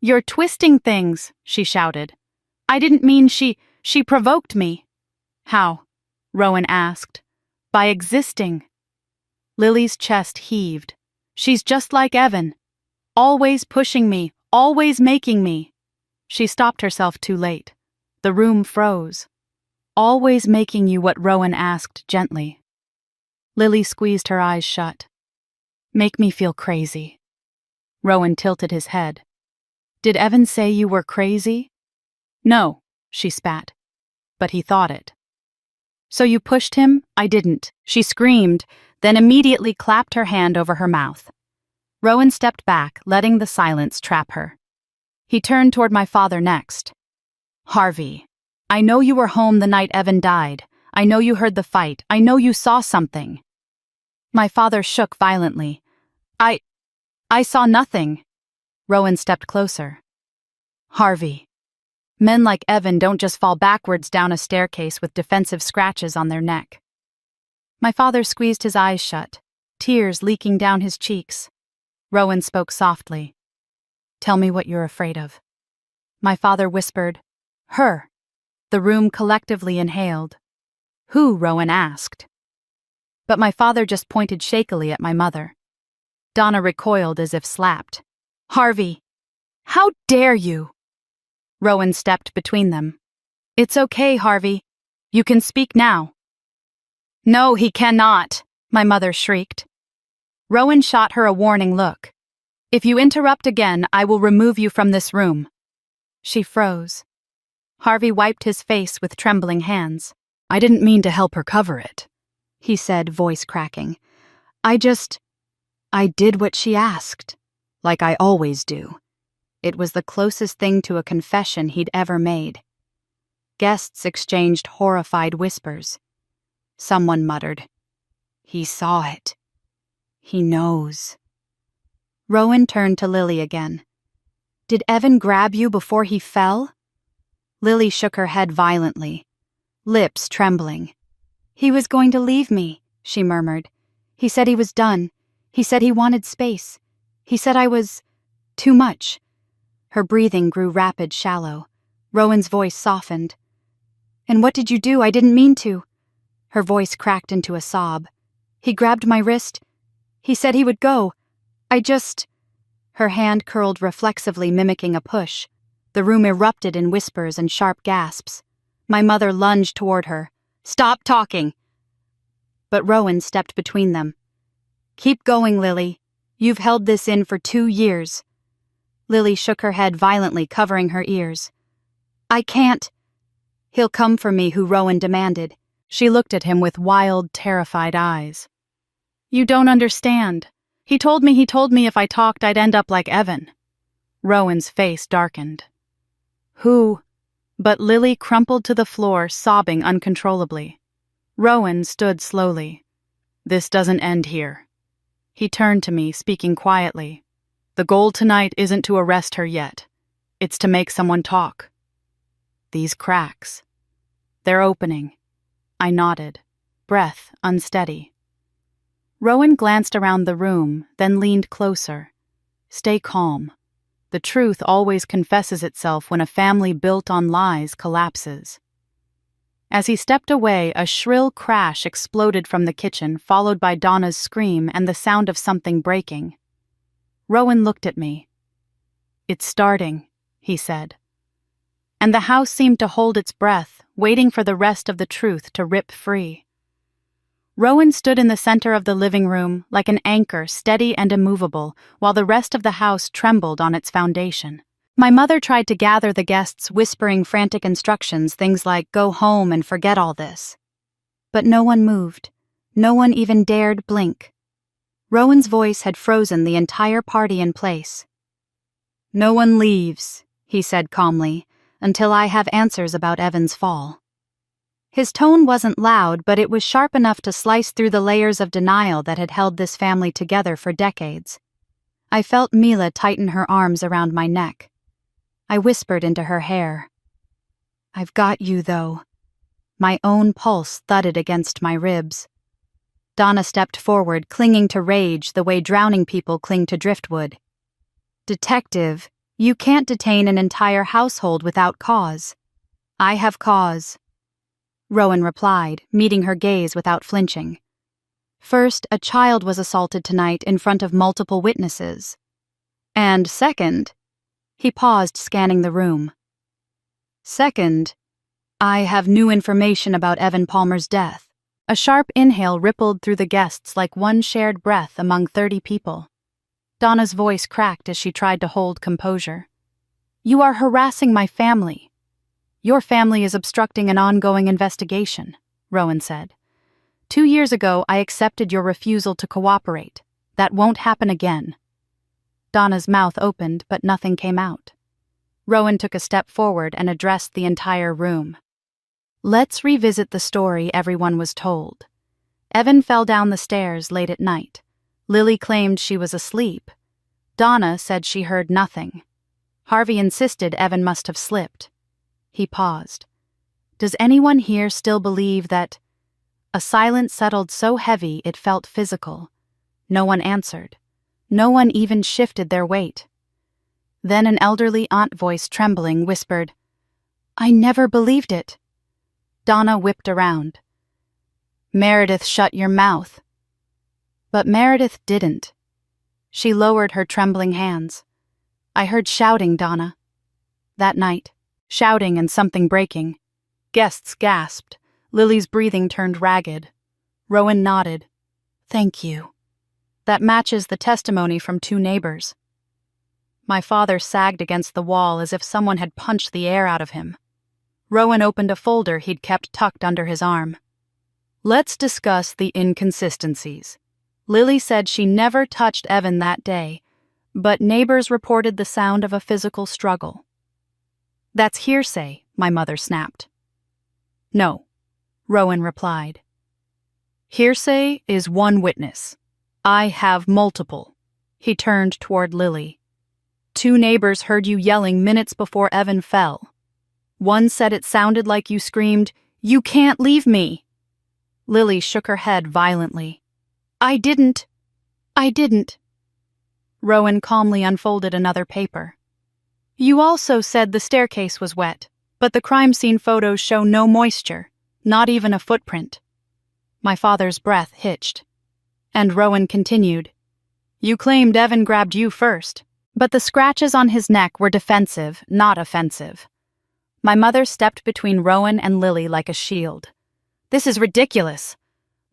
You're twisting things, she shouted. I didn't mean she provoked me. How? Rowan asked. By existing. Lily's chest heaved. She's just like Evan. Always pushing me, always making me. She stopped herself too late. The room froze. Always making you what Rowan asked gently. Lily squeezed her eyes shut. Make me feel crazy. Rowan tilted his head. Did Evan say you were crazy? No, she spat. But he thought it. So you pushed him? I didn't. She screamed, then immediately clapped her hand over her mouth. Rowan stepped back, letting the silence trap her. He turned toward my father next. Harvey, I know you were home the night Evan died. I know you heard the fight. I know you saw something. My father shook violently. I saw nothing. Rowan stepped closer. Harvey, men like Evan don't just fall backwards down a staircase with defensive scratches on their neck. My father squeezed his eyes shut, tears leaking down his cheeks. Rowan spoke softly. Tell me what you're afraid of. My father whispered, Her. The room collectively inhaled. Who? Rowan asked. But my father just pointed shakily at my mother. Donna recoiled as if slapped. Harvey, how dare you? Rowan stepped between them. It's okay, Harvey. You can speak now. No, he cannot, my mother shrieked. Rowan shot her a warning look. If you interrupt again, I will remove you from this room. She froze. Harvey wiped his face with trembling hands. I didn't mean to help her cover it, he said, voice cracking. I did what she asked, like I always do. It was the closest thing to a confession he'd ever made. Guests exchanged horrified whispers. Someone muttered, "He saw it. He knows." Rowan turned to Lily again. Did Evan grab you before he fell? Lily shook her head violently, lips trembling. He was going to leave me, she murmured. He said he was done. He said he wanted space. He said I was too much. Her breathing grew rapid, shallow. Rowan's voice softened. And what did you do? I didn't mean to. Her voice cracked into a sob. He grabbed my wrist. He said he would go. Her hand curled reflexively, mimicking a push. The room erupted in whispers and sharp gasps. My mother lunged toward her. Stop talking! But Rowan stepped between them. Keep going, Lily. You've held this in for 2 years. Lily shook her head violently, covering her ears. I can't. He'll come for me, who Rowan demanded. She looked at him with wild, terrified eyes. You don't understand. He told me if I talked I'd end up like Evan. Rowan's face darkened. Who? But Lily crumpled to the floor, sobbing uncontrollably. Rowan stood slowly. This doesn't end here. He turned to me, speaking quietly. The goal tonight isn't to arrest her yet. It's to make someone talk. These cracks. They're opening. I nodded, breath unsteady. Rowan glanced around the room, then leaned closer. Stay calm. The truth always confesses itself when a family built on lies collapses. As he stepped away, a shrill crash exploded from the kitchen, followed by Donna's scream and the sound of something breaking. Rowan looked at me. It's starting, he said. And the house seemed to hold its breath, waiting for the rest of the truth to rip free. Rowan stood in the center of the living room, like an anchor, steady and immovable, while the rest of the house trembled on its foundation. My mother tried to gather the guests, whispering frantic instructions, things like, go home and forget all this. But no one moved. No one even dared blink. Rowan's voice had frozen the entire party in place. No one leaves, he said calmly, until I have answers about Evan's fall. His tone wasn't loud, but it was sharp enough to slice through the layers of denial that had held this family together for decades. I felt Mila tighten her arms around my neck. I whispered into her hair. I've got you, though. My own pulse thudded against my ribs. Donna stepped forward, clinging to rage the way drowning people cling to driftwood. Detective, you can't detain an entire household without cause. I have cause. Rowan replied, meeting her gaze without flinching. First, a child was assaulted tonight in front of multiple witnesses. And second, he paused, scanning the room. Second, I have new information about Evan Palmer's death. A sharp inhale rippled through the guests like one shared breath among 30 people. Donna's voice cracked as she tried to hold composure. You are harassing my family. Your family is obstructing an ongoing investigation, Rowan said. 2 years ago, I accepted your refusal to cooperate. That won't happen again. Donna's mouth opened, but nothing came out. Rowan took a step forward and addressed the entire room. Let's revisit the story everyone was told. Evan fell down the stairs late at night. Lily claimed she was asleep. Donna said she heard nothing. Harvey insisted Evan must have slipped. He paused. Does anyone here still believe that... A silence settled so heavy it felt physical. No one answered. No one even shifted their weight. Then an elderly aunt voice, trembling, whispered, I never believed it. Donna whipped around. Meredith, shut your mouth. But Meredith didn't. She lowered her trembling hands. I heard shouting, Donna. That night. Shouting and something breaking. Guests gasped. Lily's breathing turned ragged. Rowan nodded. Thank you. That matches the testimony from 2 neighbors. My father sagged against the wall as if someone had punched the air out of him. Rowan opened a folder he'd kept tucked under his arm. Let's discuss the inconsistencies. Lily said she never touched Evan that day, but neighbors reported the sound of a physical struggle. That's hearsay, my mother snapped. No, Rowan replied. Hearsay is one witness. I have multiple. He turned toward Lily. 2 neighbors heard you yelling minutes before Evan fell. One said it sounded like you screamed, "You can't leave me!" Lily shook her head violently. I didn't. Rowan calmly unfolded another paper. You also said the staircase was wet, but the crime scene photos show no moisture, not even a footprint. My father's breath hitched. And Rowan continued. You claimed Evan grabbed you first, but the scratches on his neck were defensive, not offensive. My mother stepped between Rowan and Lily like a shield. This is ridiculous.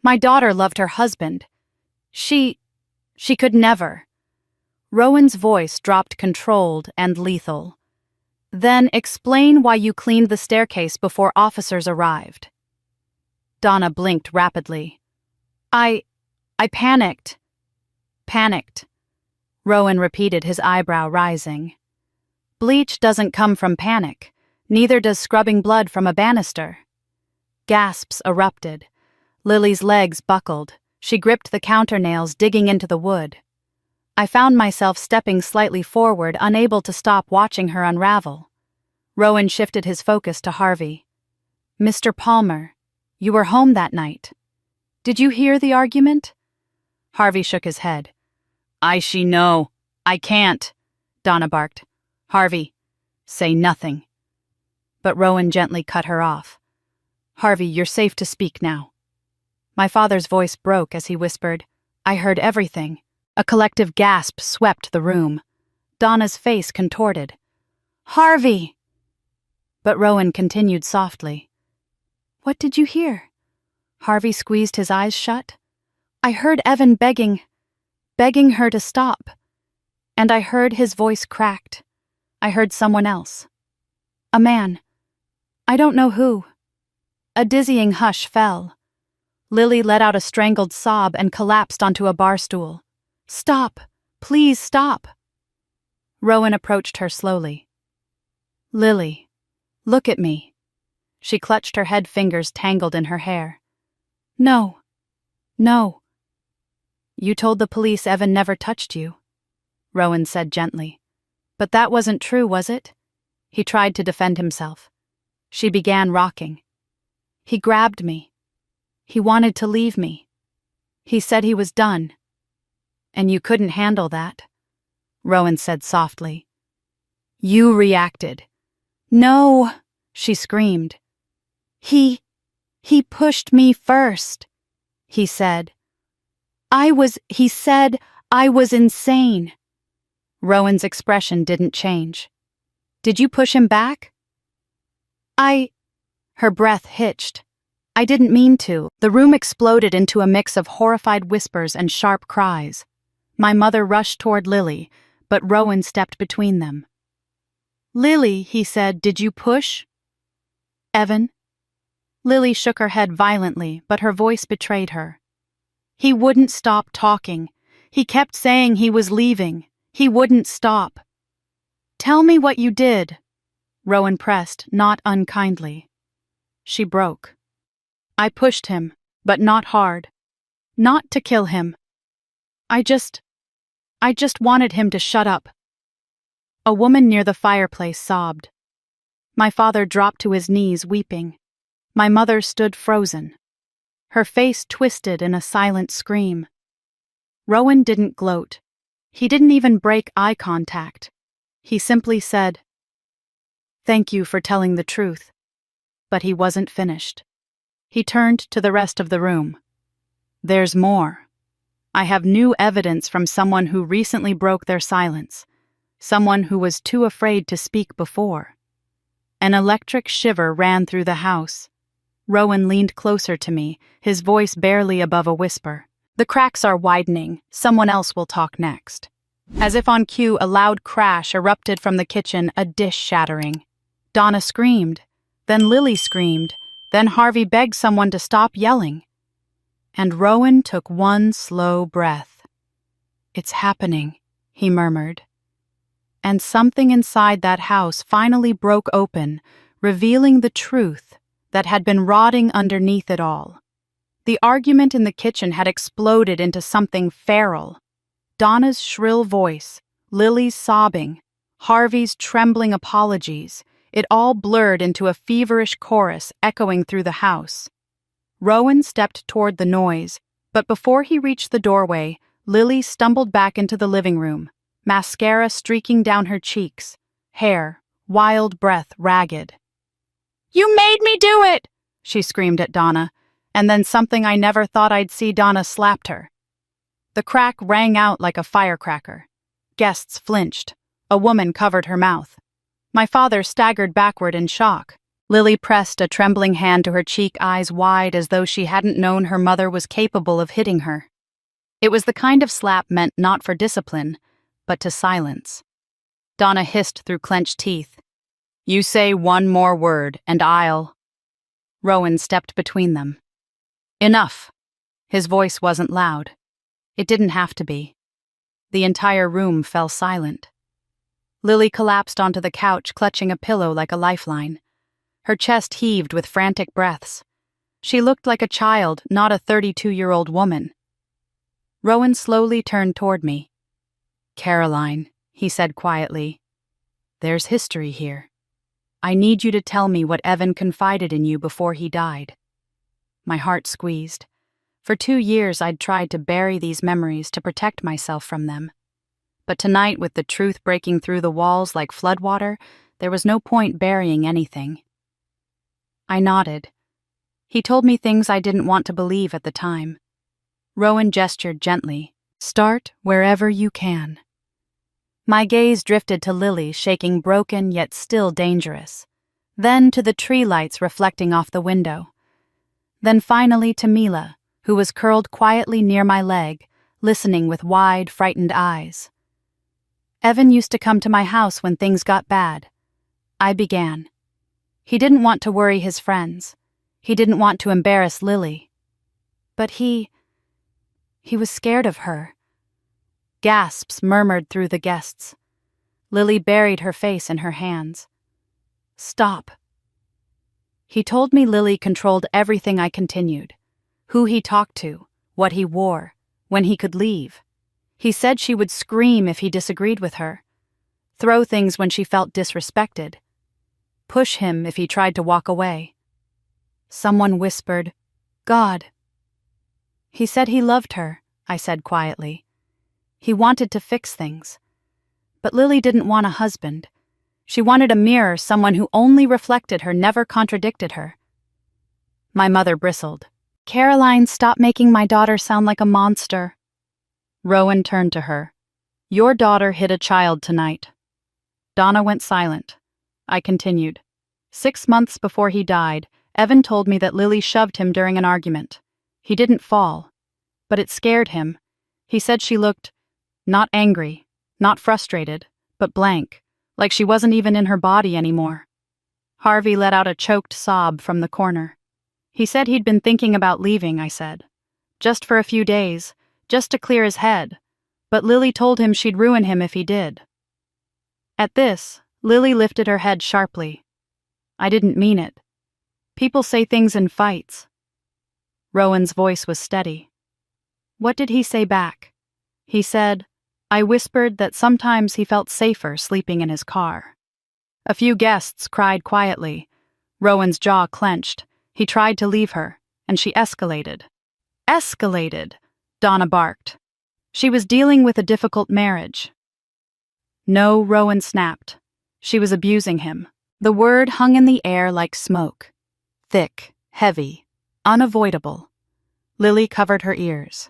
My daughter loved her husband. She could never. Rowan's voice dropped controlled and lethal. Then explain why you cleaned the staircase before officers arrived. Donna blinked rapidly. I panicked. Panicked. Rowan repeated, his eyebrow rising. Bleach doesn't come from panic. Neither does scrubbing blood from a banister. Gasps erupted. Lily's legs buckled. She gripped the counternails, digging into the wood. I found myself stepping slightly forward, unable to stop watching her unravel. Rowan shifted his focus to Harvey. Mr. Palmer, you were home that night. Did you hear the argument? Harvey shook his head. No. I can't, Donna barked. Harvey, say nothing. But Rowan gently cut her off. Harvey, you're safe to speak now. My father's voice broke as he whispered, I heard everything. A collective gasp swept the room. Donna's face contorted. Harvey! But Rowan continued softly. What did you hear? Harvey squeezed his eyes shut. I heard Evan begging her to stop. And I heard his voice cracked. I heard someone else. A man. I don't know who. A dizzying hush fell. Lily let out a strangled sob and collapsed onto a bar stool. Stop! Please stop! Rowan approached her slowly. Lily, look at me. She clutched her head, fingers tangled in her hair. No. You told the police Evan never touched you, Rowan said gently. But that wasn't true, was it? He tried to defend himself. She began rocking. He grabbed me. He wanted to leave me. He said he was done. And you couldn't handle that, Rowan said softly. You reacted. No, she screamed. He pushed me first, he said. He said I was insane. Rowan's expression didn't change. Did you push him back? Her breath hitched. I didn't mean to. The room exploded into a mix of horrified whispers and sharp cries. My mother rushed toward Lily, but Rowan stepped between them. Lily, he said, did you push? Evan? Lily shook her head violently, but her voice betrayed her. He wouldn't stop talking. He kept saying he was leaving. He wouldn't stop. Tell me what you did, Rowan pressed, not unkindly. She broke. I pushed him, but not hard. Not to kill him. I just wanted him to shut up. A woman near the fireplace sobbed. My father dropped to his knees, weeping. My mother stood frozen. Her face twisted in a silent scream. Rowan didn't gloat. He didn't even break eye contact. He simply said, Thank you for telling the truth. But he wasn't finished. He turned to the rest of the room. There's more. I have new evidence from someone who recently broke their silence. Someone who was too afraid to speak before. An electric shiver ran through the house. Rowan leaned closer to me, his voice barely above a whisper. The cracks are widening. Someone else will talk next. As if on cue, a loud crash erupted from the kitchen, a dish shattering. Donna screamed. Then Lily screamed. Then Harvey begged someone to stop yelling. And Rowan took one slow breath. "It's happening," he murmured. And something inside that house finally broke open, revealing the truth that had been rotting underneath it all. The argument in the kitchen had exploded into something feral. Donna's shrill voice, Lily's sobbing, Harvey's trembling apologies, it all blurred into a feverish chorus echoing through the house. Rowan stepped toward the noise, but before he reached the doorway, Lily stumbled back into the living room, mascara streaking down her cheeks, hair, wild breath ragged. "You made me do it!" she screamed at Donna, and then something I never thought I'd see. Donna slapped her. The crack rang out like a firecracker. Guests flinched. A woman covered her mouth. My father staggered backward in shock. Lily pressed a trembling hand to her cheek, eyes wide as though she hadn't known her mother was capable of hitting her. It was the kind of slap meant not for discipline, but to silence. Donna hissed through clenched teeth. "You say one more word, and I'll—" Rowan stepped between them. "Enough." His voice wasn't loud. It didn't have to be. The entire room fell silent. Lily collapsed onto the couch, clutching a pillow like a lifeline. Her chest heaved with frantic breaths. She looked like a child, not a 32-year-old woman. Rowan slowly turned toward me. "Caroline," he said quietly, "there's history here. I need you to tell me what Evan confided in you before he died." My heart squeezed. For 2 years I'd tried to bury these memories to protect myself from them. But tonight, with the truth breaking through the walls like floodwater, there was no point burying anything. I nodded. He told me things I didn't want to believe at the time. Rowan gestured gently. "Start wherever you can." My gaze drifted to Lily, shaking broken yet still dangerous. Then to the tree lights reflecting off the window. Then finally to Mila, who was curled quietly near my leg, listening with wide, frightened eyes. "Evan used to come to my house when things got bad." I began. He didn't want to worry his friends. He didn't want to embarrass Lily. But he was scared of her. Gasps murmured through the guests. Lily buried her face in her hands. "Stop." He told me Lily controlled everything. I continued. Who he talked to, what he wore, when he could leave. He said she would scream if he disagreed with her, throw things when she felt disrespected, push him if he tried to walk away. Someone whispered, "God." He said he loved her, I said quietly. He wanted to fix things. But Lily didn't want a husband. She wanted a mirror, someone who only reflected her, never contradicted her. My mother bristled. "Caroline, stop making my daughter sound like a monster." Rowan turned to her. "Your daughter hit a child tonight." Donna went silent. I continued. 6 months before he died, Evan told me that Lily shoved him during an argument. He didn't fall, but it scared him. He said she looked not angry, not frustrated, but blank, like she wasn't even in her body anymore. Harvey let out a choked sob from the corner. He said he'd been thinking about leaving, I said. Just for a few days, just to clear his head. But Lily told him she'd ruin him if he did. At this, Lily lifted her head sharply. "I didn't mean it. People say things in fights." Rowan's voice was steady. "What did he say back?" He said, I whispered that sometimes he felt safer sleeping in his car. A few guests cried quietly. Rowan's jaw clenched. He tried to leave her, and she escalated. "Escalated," Donna barked. She was dealing with a difficult marriage. "No," Rowan snapped. She was abusing him. The word hung in the air like smoke. Thick, heavy, unavoidable. Lily covered her ears.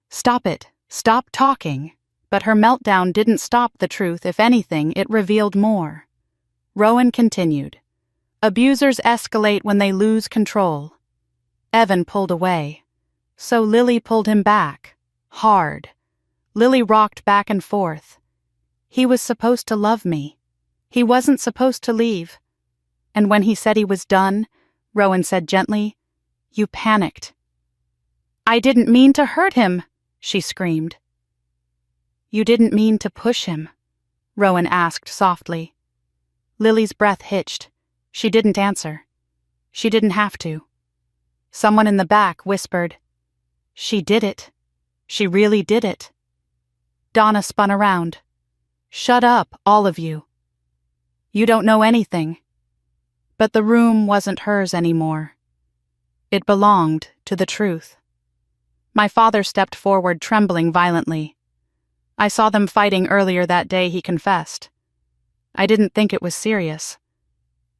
"Stop it. Stop talking." But her meltdown didn't stop the truth. If anything, it revealed more. Rowan continued. "Abusers escalate when they lose control. Evan pulled away. So Lily pulled him back. Hard. Lily rocked back and forth. He was supposed to love me. He wasn't supposed to leave. And when he said he was done, Rowan said gently, "You panicked." "I didn't mean to hurt him," she screamed. "You didn't mean to push him?" Rowan asked softly. Lily's breath hitched. She didn't answer. She didn't have to. Someone in the back whispered, "She did it. She really did it." Donna spun around. "Shut up, all of you. You don't know anything." But the room wasn't hers anymore. It belonged to the truth. My father stepped forward, trembling violently. I saw them fighting earlier that day, he confessed. I didn't think it was serious.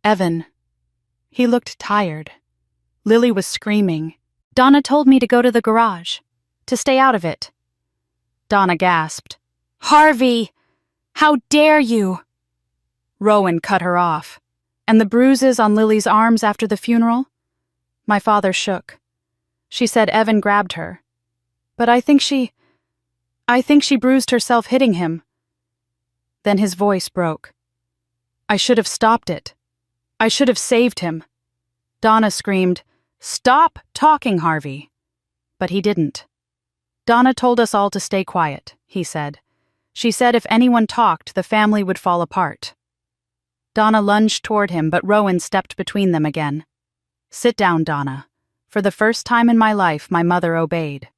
Evan. He looked tired. Lily was screaming. "Donna told me to go to the garage, to stay out of it." Donna gasped. "Harvey! How dare you!" Rowan cut her off. "And the bruises on Lily's arms after the funeral?" My father shook. "She said Evan grabbed her. But I think she bruised herself hitting him." Then his voice broke. "I should have stopped it. I should have saved him." Donna screamed, "Stop talking, Harvey." But he didn't. "Donna told us all to stay quiet," he said. "She said if anyone talked, the family would fall apart." Donna lunged toward him, but Rowan stepped between them again. "Sit down, Donna." For the first time in my life, my mother obeyed.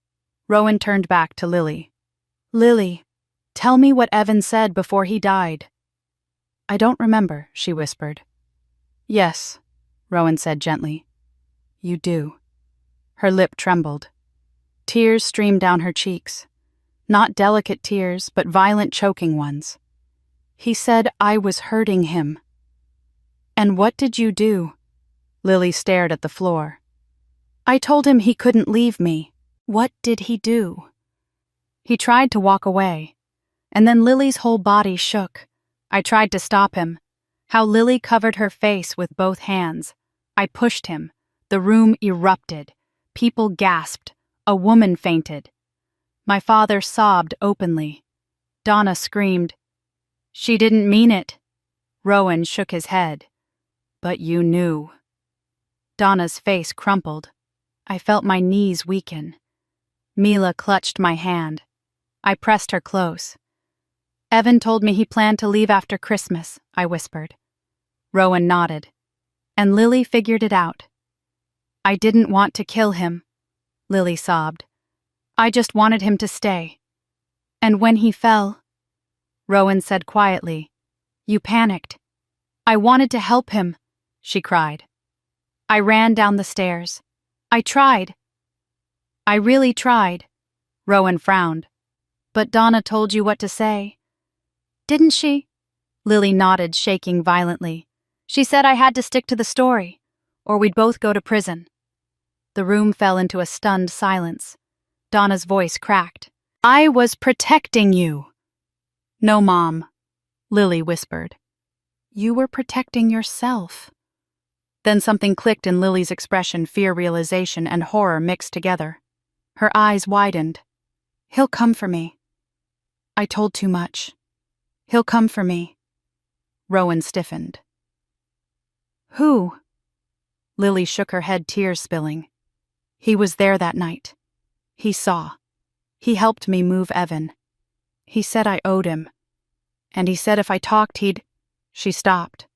Rowan turned back to Lily. "Lily, tell me what Evan said before he died." "I don't remember," she whispered. "Yes," Rowan said gently. "You do." Her lip trembled. Tears streamed down her cheeks. Not delicate tears, but violent, choking ones. "He said I was hurting him." "And what did you do?" Lily stared at the floor. "I told him he couldn't leave me." "What did he do?" "He tried to walk away. And then Lily's whole body shook. I tried to stop him. How Lily covered her face with both hands. I pushed him. The room erupted. People gasped. A woman fainted. My father sobbed openly. Donna screamed, "She didn't mean it." Rowan shook his head. "But you knew." Donna's face crumpled. I felt my knees weaken. Mila clutched my hand. I pressed her close. "Evan told me he planned to leave after Christmas," I whispered. Rowan nodded. "And Lily figured it out." "I didn't want to kill him," Lily sobbed. "I just wanted him to stay. And when he fell," Rowan said quietly, "you panicked. I wanted to help him," she cried. "I ran down the stairs. I tried. I really tried." Rowan frowned. "But Donna told you what to say." "Didn't she?" Lily nodded, shaking violently. "She said I had to stick to the story, or we'd both go to prison." The room fell into a stunned silence. Donna's voice cracked. "I was protecting you." "No, Mom," Lily whispered. "You were protecting yourself." Then something clicked in Lily's expression, fear, realization, and horror mixed together. Her eyes widened. "He'll come for me. I told too much. He'll come for me." Rowan stiffened. "Who?" Lily shook her head, tears spilling. "He was there that night. He saw. He helped me move Evan. He said I owed him. And he said if I talked he'd—" She stopped.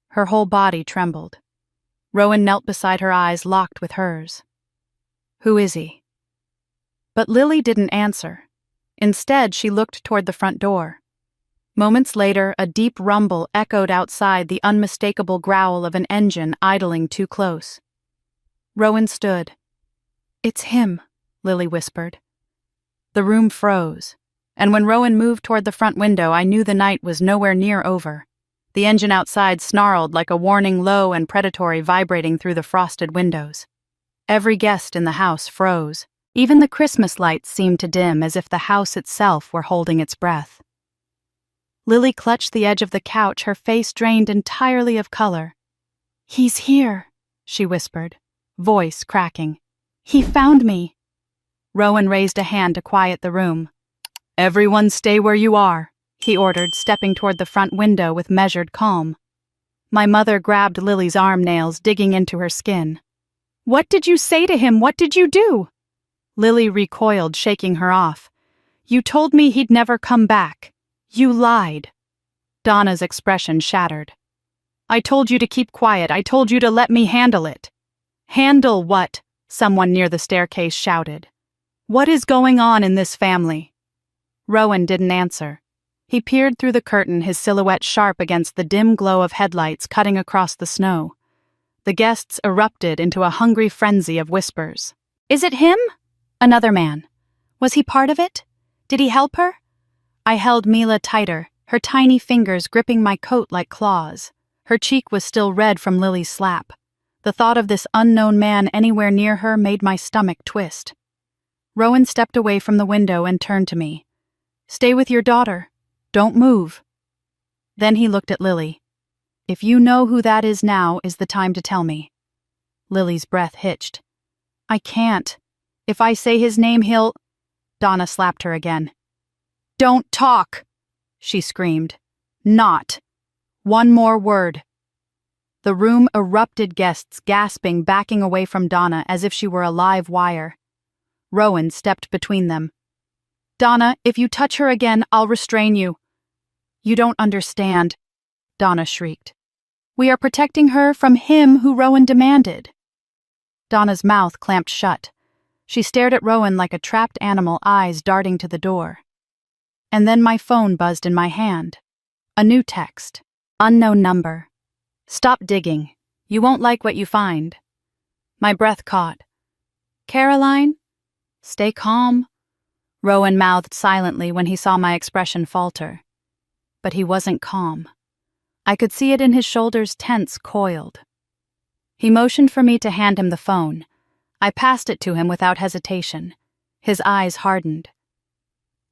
Her whole body trembled. Rowan knelt beside her, eyes locked with hers. "Who is he?" But Lily didn't answer. Instead, she looked toward the front door. Moments later, a deep rumble echoed outside, the unmistakable growl of an engine idling too close. Rowan stood. "It's him," Lily whispered. The room froze, and when Rowan moved toward the front window, I knew the night was nowhere near over. The engine outside snarled like a warning, low and predatory, vibrating through the frosted windows. Every guest in the house froze. Even the Christmas lights seemed to dim, as if the house itself were holding its breath. Lily clutched the edge of the couch, her face drained entirely of color. "He's here," she whispered, voice cracking. "He found me." Rowan raised a hand to quiet the room. "Everyone stay where you are," he ordered, stepping toward the front window with measured calm. My mother grabbed Lily's arm nails, digging into her skin. "What did you say to him? What did you do?" Lily recoiled, shaking her off. "You told me he'd never come back. You lied." Donna's expression shattered. "I told you to keep quiet. I told you to let me handle it." "Handle what?" someone near the staircase shouted. "What is going on in this family?" Rowan didn't answer. He peered through the curtain, his silhouette sharp against the dim glow of headlights cutting across the snow. The guests erupted into a hungry frenzy of whispers. "Is it him?" Another man. "Was he part of it? Did he help her?" I held Mila tighter, her tiny fingers gripping my coat like claws. Her cheek was still red from Lily's slap. The thought of this unknown man anywhere near her made my stomach twist. Rowan stepped away from the window and turned to me. "Stay with your daughter. Don't move." Then he looked at Lily. "If you know who that is now is the time to tell me." Lily's breath hitched. "I can't. If I say his name, he'll—" Donna slapped her again. "Don't talk!" she screamed. "Not. One more word." The room erupted, guests gasping, backing away from Donna as if she were a live wire. Rowan stepped between them. "Donna, if you touch her again, I'll restrain you." "You don't understand," Donna shrieked. "We are protecting her from him who Rowan demanded." Donna's mouth clamped shut. She stared at Rowan like a trapped animal, eyes darting to the door. And then my phone buzzed in my hand. A new text. Unknown number. "Stop digging. You won't like what you find." My breath caught. "Caroline? Stay calm." Rowan mouthed silently when he saw my expression falter. But he wasn't calm. I could see it in his shoulders, tense, coiled. He motioned for me to hand him the phone. I passed it to him without hesitation. His eyes hardened.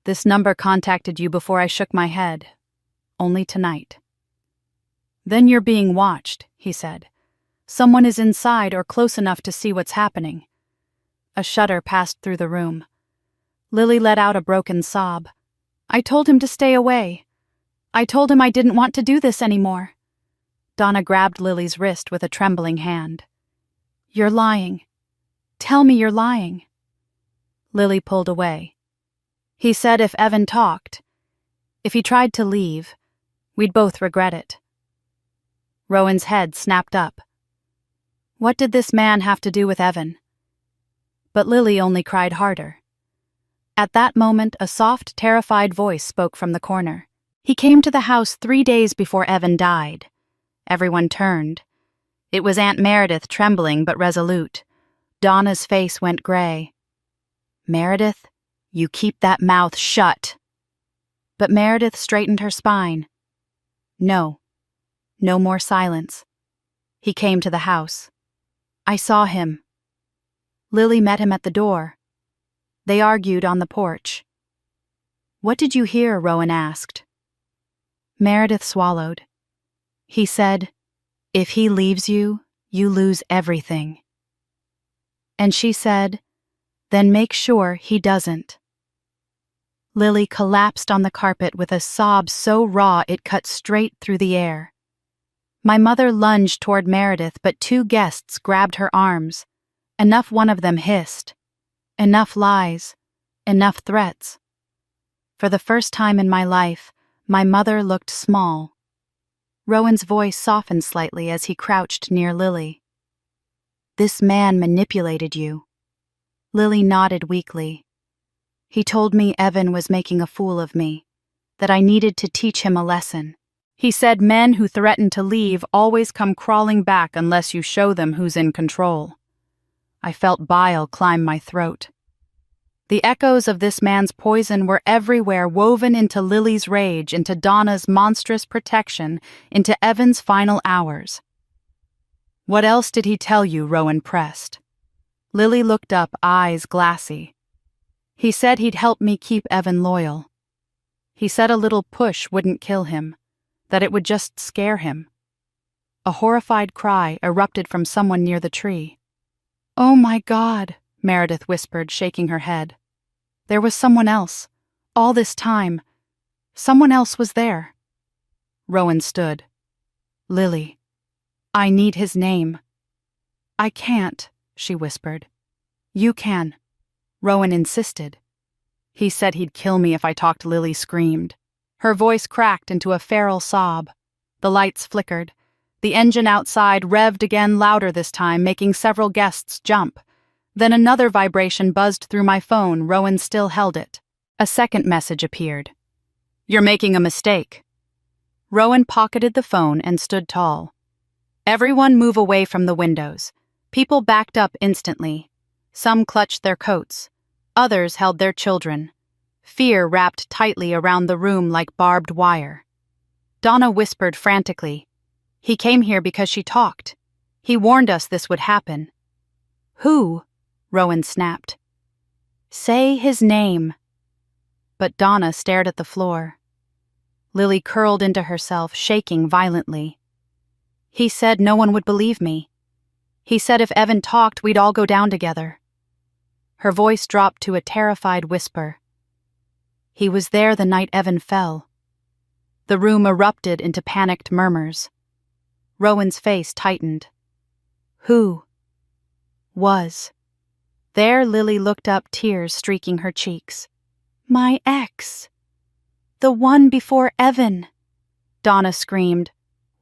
"This number contacted you before I shook my head. Only tonight." "Then you're being watched," he said. "Someone is inside or close enough to see what's happening." A shudder passed through the room. Lily let out a broken sob. "I told him to stay away. I told him I didn't want to do this anymore." Donna grabbed Lily's wrist with a trembling hand. "You're lying. Tell me you're lying." Lily pulled away. "He said if Evan talked, if he tried to leave, we'd both regret it." Rowan's head snapped up. What did this man have to do with Evan? But Lily only cried harder. At that moment, a soft, terrified voice spoke from the corner. "He came to the house 3 days before Evan died." Everyone turned. It was Aunt Meredith, trembling but resolute. Donna's face went gray. "Meredith, you keep that mouth shut." But Meredith straightened her spine. "No. No more silence. He came to the house. I saw him." Lily met him at the door. They argued on the porch. "What did you hear?" Rowan asked. Meredith swallowed. "He said, 'If he leaves you, you lose everything.'" And she said, "Then make sure he doesn't." Lily collapsed on the carpet with a sob so raw it cut straight through the air. My mother lunged toward Meredith, but 2 guests grabbed her arms. Enough one of them hissed. Enough lies. Enough threats. For the first time in my life, my mother looked small. Rowan's voice softened slightly as he crouched near Lily. "This man manipulated you." Lily nodded weakly. "He told me Evan was making a fool of me, that I needed to teach him a lesson. He said men who threaten to leave always come crawling back unless you show them who's in control." I felt bile climb my throat. The echoes of this man's poison were everywhere, woven into Lily's rage, into Donna's monstrous protection, into Evan's final hours. "What else did he tell you?" Rowan pressed. Lily looked up, eyes glassy. "He said he'd help me keep Evan loyal. He said a little push wouldn't kill him, that it would just scare him." A horrified cry erupted from someone near the tree. "Oh my God," Meredith whispered, shaking her head. "There was someone else. All this time. Someone else was there." Rowan stood. "Lily, I need his name." "I can't," she whispered. "You can." Rowan insisted. "He said he'd kill me if I talked," Lily screamed. Her voice cracked into a feral sob. The lights flickered. The engine outside revved again, louder this time, making several guests jump. Then another vibration buzzed through my phone. Rowan still held it. A second message appeared. "You're making a mistake." Rowan pocketed the phone and stood tall. "Everyone move away from the windows." People backed up instantly. Some clutched their coats. Others held their children. Fear wrapped tightly around the room like barbed wire. Donna whispered frantically, "He came here because she talked. He warned us this would happen." "Who?" Rowan snapped. "Say his name." But Donna stared at the floor. Lily curled into herself, shaking violently. "He said no one would believe me. He said if Evan talked, we'd all go down together." Her voice dropped to a terrified whisper. "He was there the night Evan fell." The room erupted into panicked murmurs. Rowan's face tightened. "Who?" "Was." There Lily looked up, tears streaking her cheeks. "My ex. The one before Evan." Donna screamed.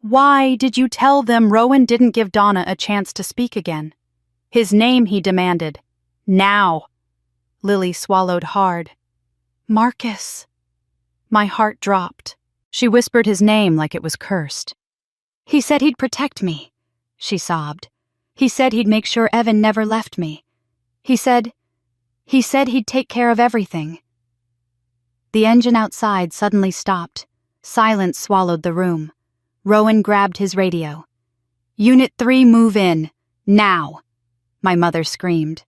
"Why did you tell them?" Rowan didn't give Donna a chance to speak again. "His name," he demanded. "Now." Lily swallowed hard. "Marcus." My heart dropped. She whispered his name like it was cursed. "He said he'd protect me," she sobbed. "He said he'd make sure Evan never left me. He said he'd take care of everything." The engine outside suddenly stopped. Silence swallowed the room. Rowan grabbed his radio. "Unit 3, move in. Now!" My mother screamed.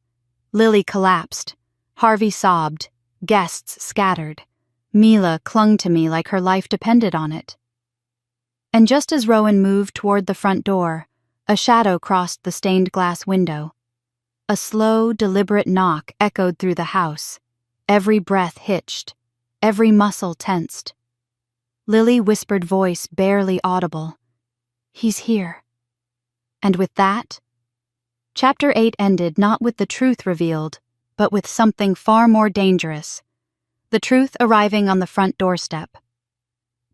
Lily collapsed. Harvey sobbed. Guests scattered. Mila clung to me like her life depended on it. And just as Rowan moved toward the front door, a shadow crossed the stained glass window. A slow, deliberate knock echoed through the house. Every breath hitched. Every muscle tensed. Lily whispered, voice barely audible, "He's here." And with that, Chapter 8 ended not with the truth revealed, but with something far more dangerous. The truth arriving on the front doorstep.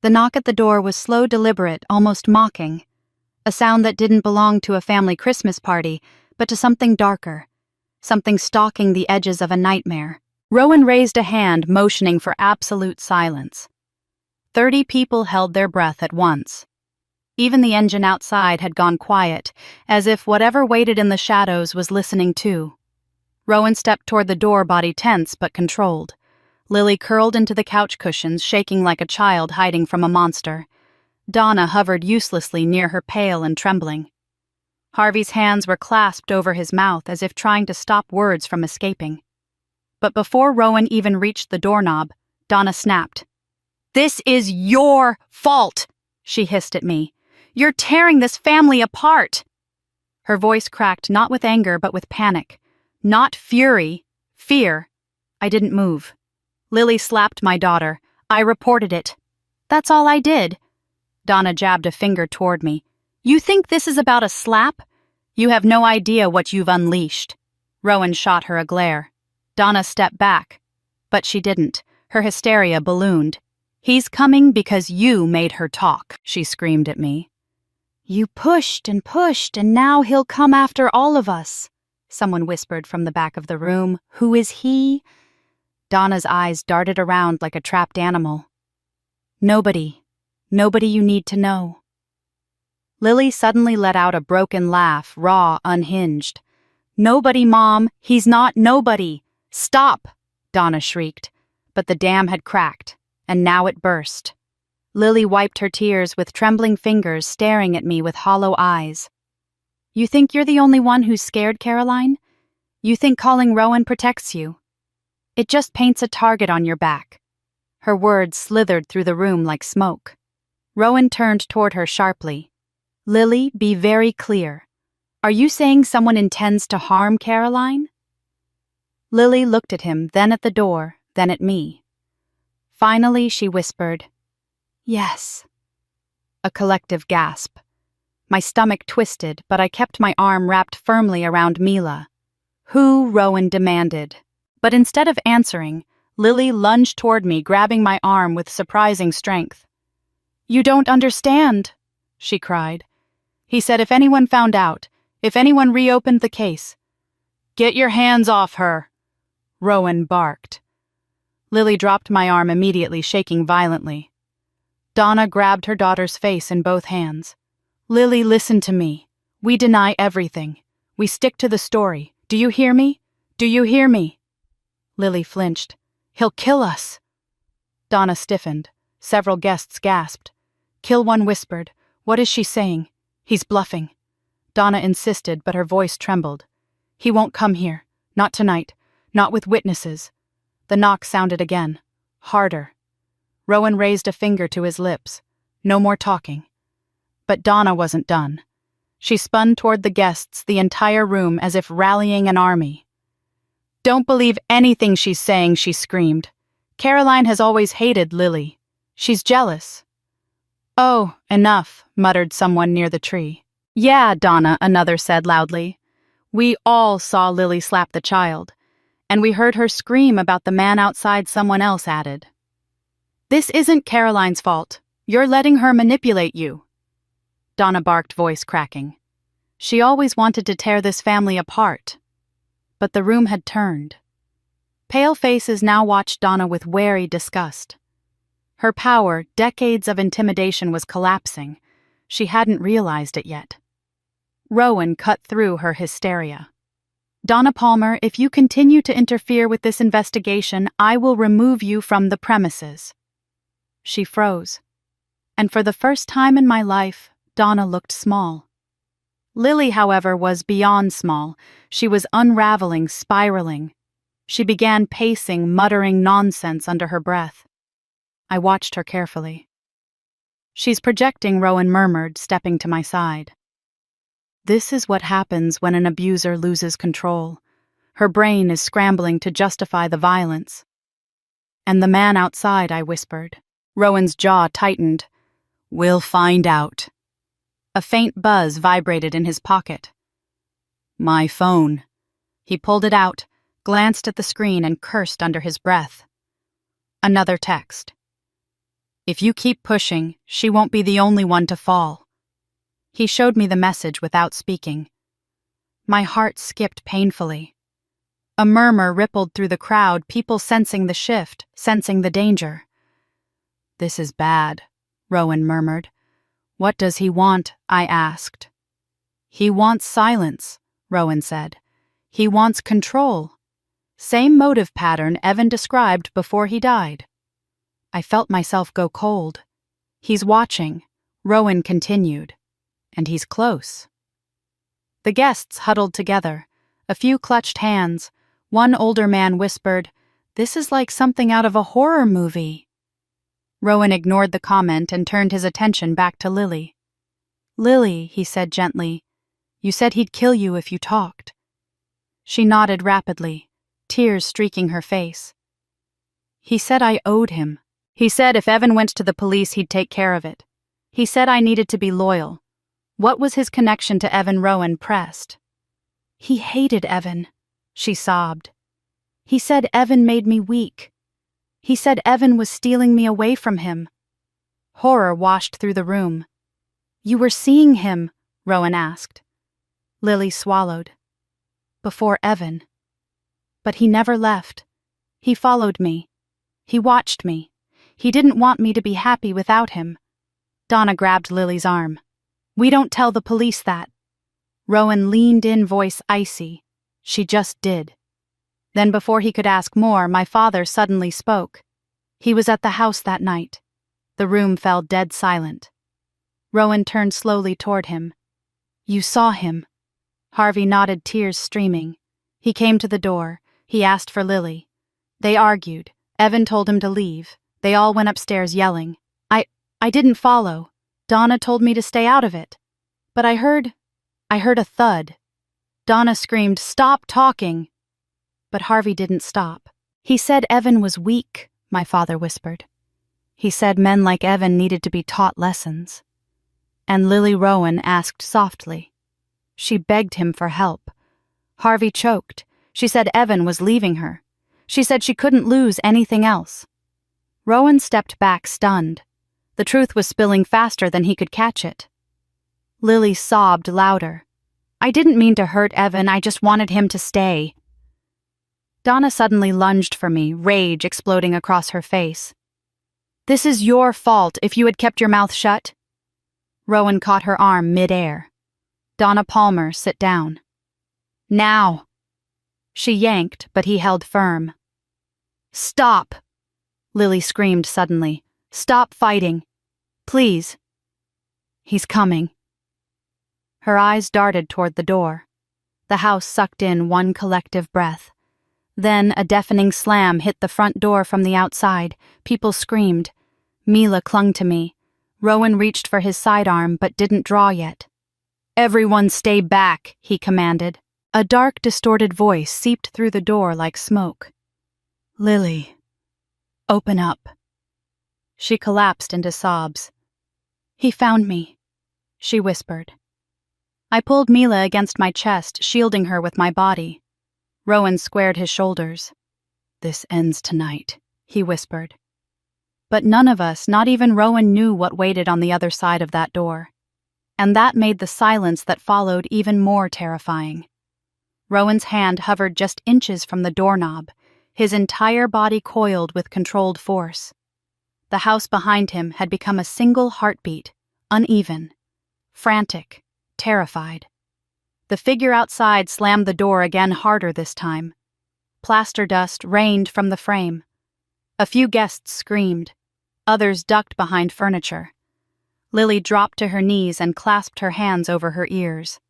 The knock at the door was slow, deliberate, almost mocking. A sound that didn't belong to a family Christmas party, but to something darker. Something stalking the edges of a nightmare. Rowan raised a hand, motioning for absolute silence. 30 people held their breath at once. Even the engine outside had gone quiet, as if whatever waited in the shadows was listening too. Rowan stepped toward the door, body tense but controlled. Lily curled into the couch cushions, shaking like a child hiding from a monster. Donna hovered uselessly near her, pale and trembling. Harvey's hands were clasped over his mouth as if trying to stop words from escaping. But before Rowan even reached the doorknob, Donna snapped. "This is your fault," she hissed at me. "You're tearing this family apart." Her voice cracked not with anger but with panic. Not fury, fear. I didn't move. Lily slapped my daughter. "I reported it." "That's all I did." Donna jabbed a finger toward me. "You think this is about a slap? You have no idea what you've unleashed." Rowan shot her a glare. Donna stepped back. But she didn't. Her hysteria ballooned. "He's coming because you made her talk," she screamed at me. "You pushed, and now he'll come after all of us," someone whispered from the back of the room. "Who is he?" Donna's eyes darted around like a trapped animal. "Nobody. Nobody you need to know." Lily suddenly let out a broken laugh, raw, unhinged. "Nobody, Mom. He's not nobody. Stop!" Donna shrieked. But the dam had cracked, and now it burst. Lily wiped her tears with trembling fingers, staring at me with hollow eyes. "You think you're the only one who's scared, Caroline? You think calling Rowan protects you? It just paints a target on your back." Her words slithered through the room like smoke. Rowan turned toward her sharply. "Lily, be very clear. Are you saying someone intends to harm Caroline? Lily looked at him, then at the door, then at me. Finally, she whispered, "Yes." A collective gasp. My stomach twisted, but I kept my arm wrapped firmly around Mila. "Who?" Rowan demanded. But instead of answering, Lily lunged toward me, grabbing my arm with surprising strength. "You don't understand," she cried. "He said if anyone found out, if anyone reopened the case." "Get your hands off her," Rowan barked. Lily dropped my arm immediately, shaking violently. Donna grabbed her daughter's face in both hands. "Lily, listen to me. We deny everything. We stick to the story. Do you hear me? Do you hear me?" Lily flinched. "He'll kill us." Donna stiffened. Several guests gasped. Kill One whispered, "What is she saying? He's bluffing." Donna insisted, but her voice trembled. "He won't come here. Not tonight. Not with witnesses." The knock sounded again. Harder. Rowan raised a finger to his lips. No more talking. But Donna wasn't done. She spun toward the guests, the entire room, as if rallying an army. "Don't believe anything she's saying," she screamed. "Caroline has always hated Lily. She's jealous." "Oh, enough," muttered someone near the tree. "Yeah, Donna," another said loudly. "We all saw Lily slap the child, and we heard her scream about the man outside," someone else added. "This isn't Caroline's fault. You're letting her manipulate you." Donna barked, voice cracking. She always wanted to tear this family apart. But the room had turned. Pale faces now watched Donna with wary disgust. Her power, decades of intimidation, was collapsing. She hadn't realized it yet. Rowan cut through her hysteria. "Donna Palmer, if you continue to interfere with this investigation, I will remove you from the premises." She froze. And for the first time in my life, Donna looked small. Lily, however, was beyond small. She was unraveling, spiraling. She began pacing, muttering nonsense under her breath. I watched her carefully. "She's projecting," Rowan murmured, stepping to my side. This is what happens when an abuser loses control. Her brain is scrambling to justify the violence. "And the man outside," I whispered. Rowan's jaw tightened. "We'll find out." A faint buzz vibrated in his pocket. My phone. He pulled it out, glanced at the screen, and cursed under his breath. Another text. "If you keep pushing, she won't be the only one to fall." He showed me the message without speaking. My heart skipped painfully. A murmur rippled through the crowd, people sensing the shift, sensing the danger. "This is bad," Rowan murmured. "What does he want?" I asked. "He wants silence," Rowan said. "He wants control. Same motive pattern Evan described before he died." I felt myself go cold. "He's watching," Rowan continued. "And he's close." The guests huddled together. A few clutched hands. One older man whispered, "This is like something out of a horror movie." Rowan ignored the comment and turned his attention back to Lily. "Lily," he said gently, "you said he'd kill you if you talked." She nodded rapidly, tears streaking her face. "He said I owed him. He said if Evan went to the police, he'd take care of it. He said I needed to be loyal." What was his connection to Evan? Rowan pressed. "He hated Evan," she sobbed. "He said Evan made me weak. He said Evan was stealing me away from him." Horror washed through the room. "You were seeing him?" Rowan asked. Lily swallowed. "Before Evan. But he never left. He followed me. He watched me. He didn't want me to be happy without him." Donna grabbed Lily's arm. "We don't tell the police that." Rowan leaned in, voice icy. "She just did." Then before he could ask more, my father suddenly spoke. He was at the house that night. The room fell dead silent. Rowan turned slowly toward him. "You saw him." Harvey nodded, tears streaming. He came to the door. He asked for Lily. They argued. Evan told him to leave. They all went upstairs yelling. I didn't follow. Donna told me to stay out of it. But I heard I heard a thud. Donna screamed, "Stop talking!" But Harvey didn't stop. "He said Evan was weak," my father whispered. "He said men like Evan needed to be taught lessons." And Lily Rowan asked softly. She begged him for help. Harvey choked. She said Evan was leaving her. She said she couldn't lose anything else. Rowan stepped back, stunned. The truth was spilling faster than he could catch it. Lily sobbed louder. "I didn't mean to hurt Evan, I just wanted him to stay." Donna suddenly lunged for me, rage exploding across her face. "This is your fault if you had kept your mouth shut." Rowan caught her arm mid-air. "Donna Palmer, sit down." "Now." She yanked, but he held firm. "Stop!" Lily screamed suddenly. "Stop fighting. Please." "He's coming." Her eyes darted toward the door. The house sucked in one collective breath. Then a deafening slam hit the front door from the outside. People screamed. Mila clung to me. Rowan reached for his sidearm but didn't draw yet. "Everyone stay back," he commanded. A dark, distorted voice seeped through the door like smoke. "Lily, open up." She collapsed into sobs. "He found me," she whispered. I pulled Mila against my chest, shielding her with my body. Rowan squared his shoulders. "This ends tonight," he whispered. But none of us, not even Rowan, knew what waited on the other side of that door. And that made the silence that followed even more terrifying. Rowan's hand hovered just inches from the doorknob, his entire body coiled with controlled force. The house behind him had become a single heartbeat, uneven, frantic, terrified. The figure outside slammed the door again harder this time. Plaster dust rained from the frame. A few guests screamed. Others ducked behind furniture. Lily dropped to her knees and clasped her hands over her ears.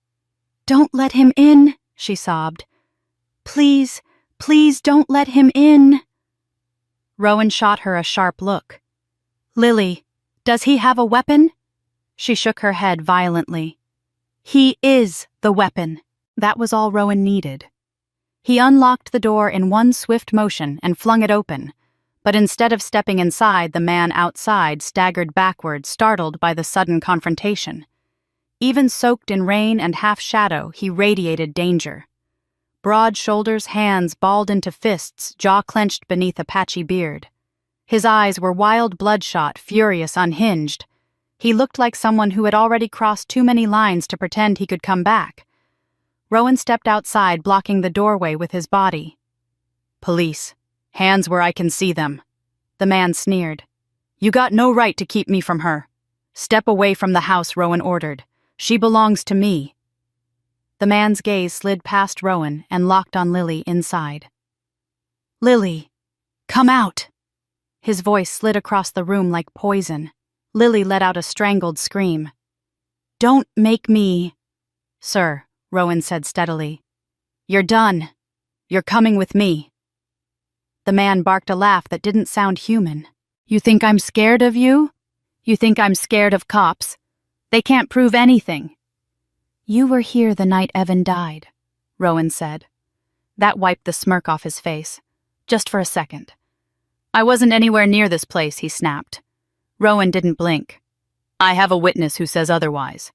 "Don't let him in," she sobbed. "Please, please don't let him in." Rowan shot her a sharp look. "Lily, does he have a weapon?" She shook her head violently. "He is the weapon." That was all Rowan needed. He unlocked the door in one swift motion and flung it open, but instead of stepping inside, the man outside staggered backward, startled by the sudden confrontation. Even soaked in rain and half-shadow, he radiated danger. Broad shoulders, hands balled into fists, jaw clenched beneath a patchy beard. His eyes were wild, bloodshot, furious, unhinged. He looked like someone who had already crossed too many lines to pretend he could come back. Rowan stepped outside, blocking the doorway with his body. "Police. Hands where I can see them." The man sneered. "You got no right to keep me from her." "Step away from the house," Rowan ordered. "She belongs to me." The man's gaze slid past Rowan and locked on Lily inside. "Lily, come out!" His voice slid across the room like poison. Lily let out a strangled scream. "Don't make me—" "Sir," Rowan said steadily. "You're done. You're coming with me." The man barked a laugh that didn't sound human. "You think I'm scared of you? You think I'm scared of cops? They can't prove anything." "You were here the night Evan died," Rowan said. That wiped the smirk off his face. Just for a second. "I wasn't anywhere near this place," he snapped. Rowan didn't blink. "I have a witness who says otherwise."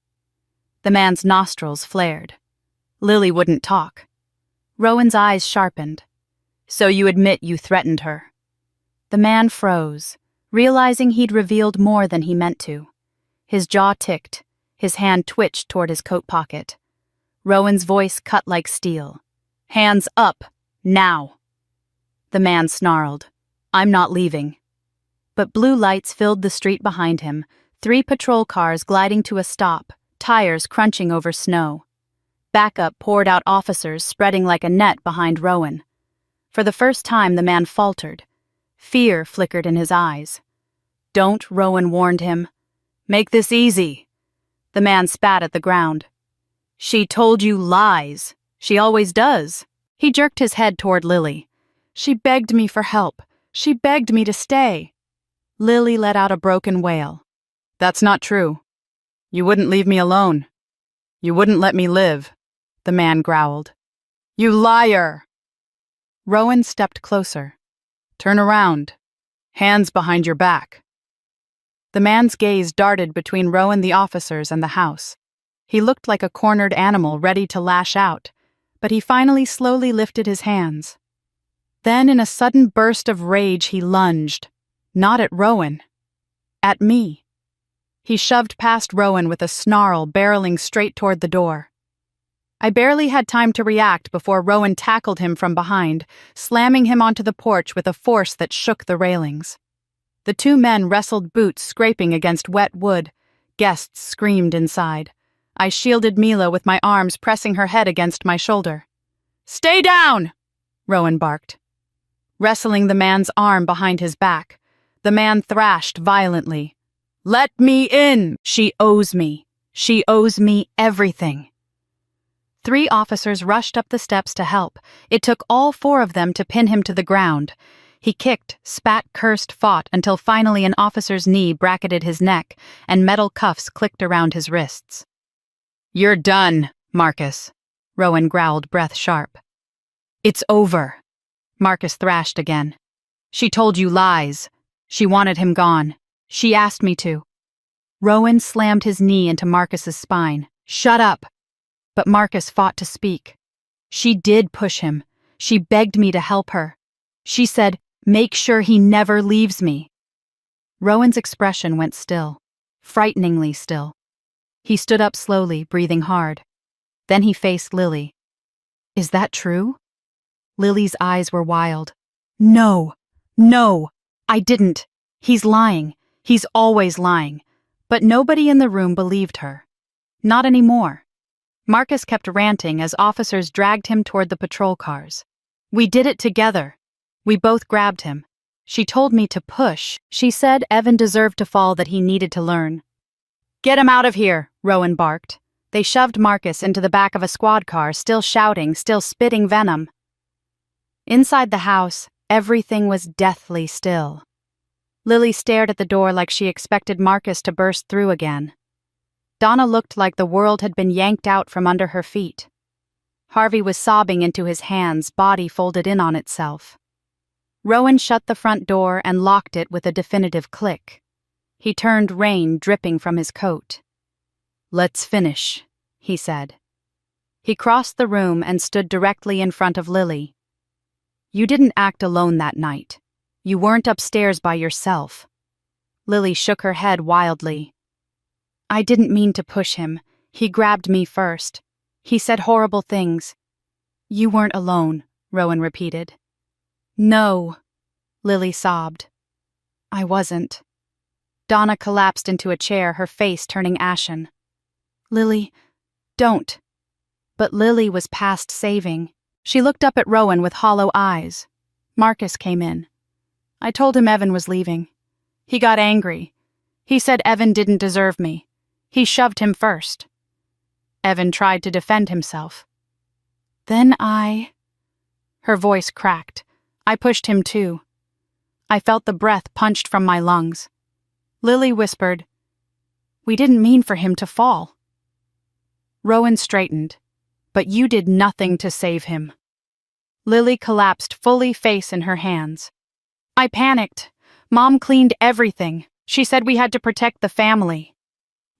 The man's nostrils flared. Lily wouldn't talk. Rowan's eyes sharpened. "So you admit you threatened her?" The man froze, realizing he'd revealed more than he meant to. His jaw ticked. His hand twitched toward his coat pocket. Rowan's voice cut like steel. "Hands up! Now!" The man snarled. "I'm not leaving." But blue lights filled the street behind him, 3 patrol cars gliding to a stop, tires crunching over snow. Backup poured out, officers spreading like a net behind Rowan. For the first time, the man faltered. Fear flickered in his eyes. "Don't," Rowan warned him. "Make this easy." The man spat at the ground. "She told you lies. She always does." He jerked his head toward Lily. "She begged me for help. She begged me to stay." Lily let out a broken wail. "That's not true. You wouldn't leave me alone." You wouldn't let me live, the man growled. You liar! Rowan stepped closer. Turn around. Hands behind your back. The man's gaze darted between Rowan the officers and the house. He looked like a cornered animal ready to lash out, but he finally slowly lifted his hands. Then, in a sudden burst of rage, he lunged. Not at Rowan. At me. He shoved past Rowan with a snarl, barreling straight toward the door. I barely had time to react before Rowan tackled him from behind, slamming him onto the porch with a force that shook the railings. The two men wrestled, boots scraping against wet wood. Guests screamed inside. I shielded Mila with my arms, pressing her head against my shoulder. Stay down! Rowan barked. Wrestling the man's arm behind his back, the man thrashed violently. Let me in! She owes me. She owes me everything. 3 officers rushed up the steps to help. It took all 4 of them to pin him to the ground. He kicked, spat, cursed, fought, until finally an officer's knee bracketed his neck and metal cuffs clicked around his wrists. You're done, Marcus, Rowan growled, breath sharp. It's over, Marcus thrashed again. She told you lies. She wanted him gone. She asked me to. Rowan slammed his knee into Marcus's spine. Shut up! But Marcus fought to speak. She did push him. She begged me to help her. She said, make sure he never leaves me. Rowan's expression went still, frighteningly still. He stood up slowly, breathing hard. Then he faced Lily. Is that true? Lily's eyes were wild. No, I didn't. He's lying. He's always lying. But nobody in the room believed her. Not anymore. Marcus kept ranting as officers dragged him toward the patrol cars. We did it together. We both grabbed him. She told me to push. She said Evan deserved to fall, that he needed to learn. Get him out of here, Rowan barked. They shoved Marcus into the back of a squad car, still shouting, still spitting venom. Inside the house, everything was deathly still. Lily stared at the door like she expected Marcus to burst through again. Donna looked like the world had been yanked out from under her feet. Harvey was sobbing into his hands, body folded in on itself. Rowan shut the front door and locked it with a definitive click. He turned rain dripping from his coat. Let's finish, he said. He crossed the room and stood directly in front of Lily. You didn't act alone that night. You weren't upstairs by yourself. Lily shook her head wildly. I didn't mean to push him. He grabbed me first. He said horrible things. You weren't alone, Rowan repeated. No, Lily sobbed. I wasn't. Donna collapsed into a chair, her face turning ashen. Lily, don't. But Lily was past saving. She looked up at Rowan with hollow eyes. Marcus came in. I told him Evan was leaving. He got angry. He said Evan didn't deserve me. He shoved him first. Evan tried to defend himself. Then Her voice cracked. I pushed him too. I felt the breath punched from my lungs. Lily whispered, We didn't mean for him to fall. Rowan straightened. But you did nothing to save him. Lily collapsed, fully, face in her hands. I panicked. Mom cleaned everything. She said we had to protect the family.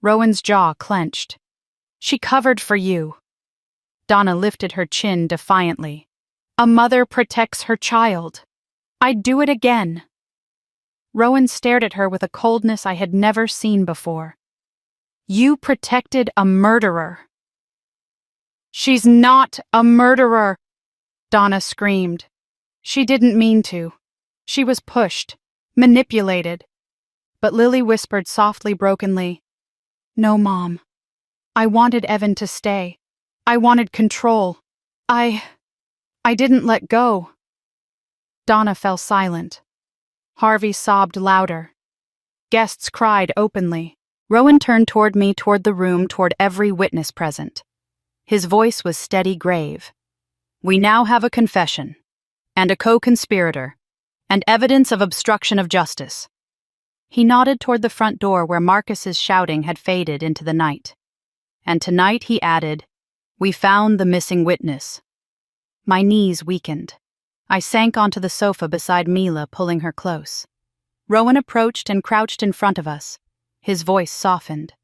Rowan's jaw clenched. She covered for you. Donna lifted her chin defiantly. A mother protects her child. I'd do it again. Rowan stared at her with a coldness I had never seen before. You protected a murderer. She's not a murderer, Donna screamed. She didn't mean to. She was pushed, manipulated. But Lily whispered softly, brokenly, No, Mom. I wanted Evan to stay. I wanted control. I didn't let go. Donna fell silent. Harvey sobbed louder. Guests cried openly. Rowan turned toward me, toward the room, toward every witness present. His voice was steady, grave. We now have a confession, and a co-conspirator, and evidence of obstruction of justice. He nodded toward the front door where Marcus's shouting had faded into the night. And tonight, he added, we found the missing witness. My knees weakened. I sank onto the sofa beside Mila, pulling her close. Rowan approached and crouched in front of us. His voice softened.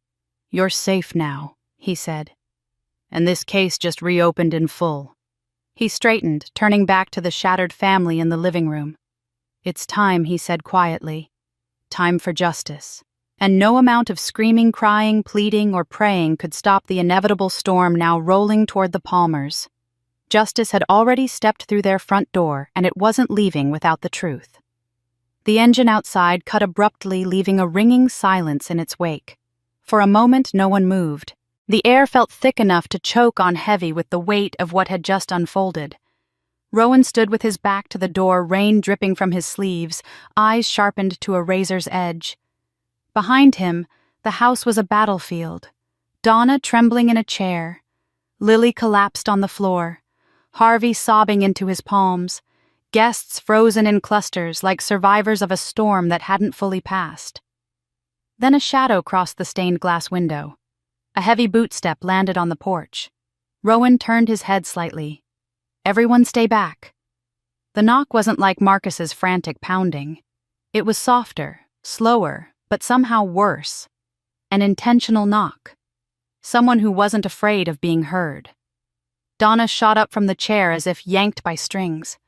You're safe now, he said. And this case just reopened in full. He straightened, turning back to the shattered family in the living room. It's time, he said quietly. Time for justice. And no amount of screaming, crying, pleading, or praying could stop the inevitable storm now rolling toward the Palmers. Justice had already stepped through their front door, and it wasn't leaving without the truth. The engine outside cut abruptly, leaving a ringing silence in its wake. For a moment, no one moved. The air felt thick enough to choke on heavy with the weight of what had just unfolded. Rowan stood with his back to the door, rain dripping from his sleeves, eyes sharpened to a razor's edge. Behind him, the house was a battlefield. Donna trembling in a chair. Lily collapsed on the floor. Harvey sobbing into his palms. Guests frozen in clusters like survivors of a storm that hadn't fully passed. Then a shadow crossed the stained glass window. A heavy bootstep landed on the porch. Rowan turned his head slightly. Everyone stay back. The knock wasn't like Marcus's frantic pounding. It was softer, slower, but somehow worse. An intentional knock. Someone who wasn't afraid of being heard. Donna shot up from the chair as if yanked by strings.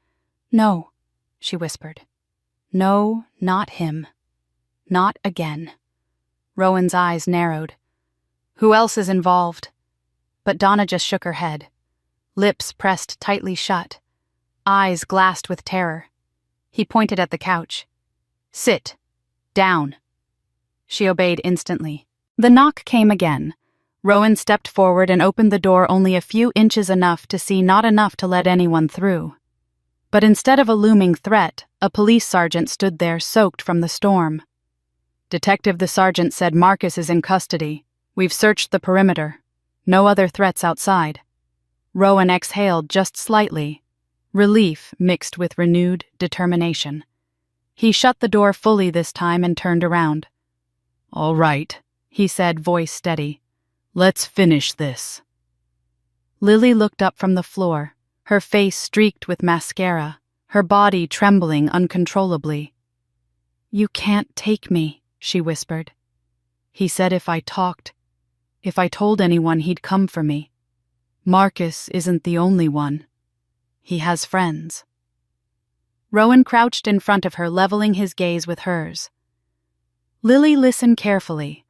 No, she whispered. No, not him. Not again. Rowan's eyes narrowed. Who else is involved? But Donna just shook her head. Lips pressed tightly shut. Eyes glassed with terror. He pointed at the couch. Sit. Down. She obeyed instantly. The knock came again. Rowan stepped forward and opened the door only a few inches enough to see not enough to let anyone through. But instead of a looming threat, a police sergeant stood there soaked from the storm. Detective, the sergeant said, Marcus is in custody. We've searched the perimeter. No other threats outside. Rowan exhaled just slightly, relief mixed with renewed determination. He shut the door fully this time and turned around. All right, he said, voice steady. Let's finish this. Lily looked up from the floor, her face streaked with mascara, her body trembling uncontrollably. You can't take me, she whispered. He said if I told anyone he'd come for me. Marcus isn't the only one. He has friends. Rowan crouched in front of her, leveling his gaze with hers. Lily, listen carefully.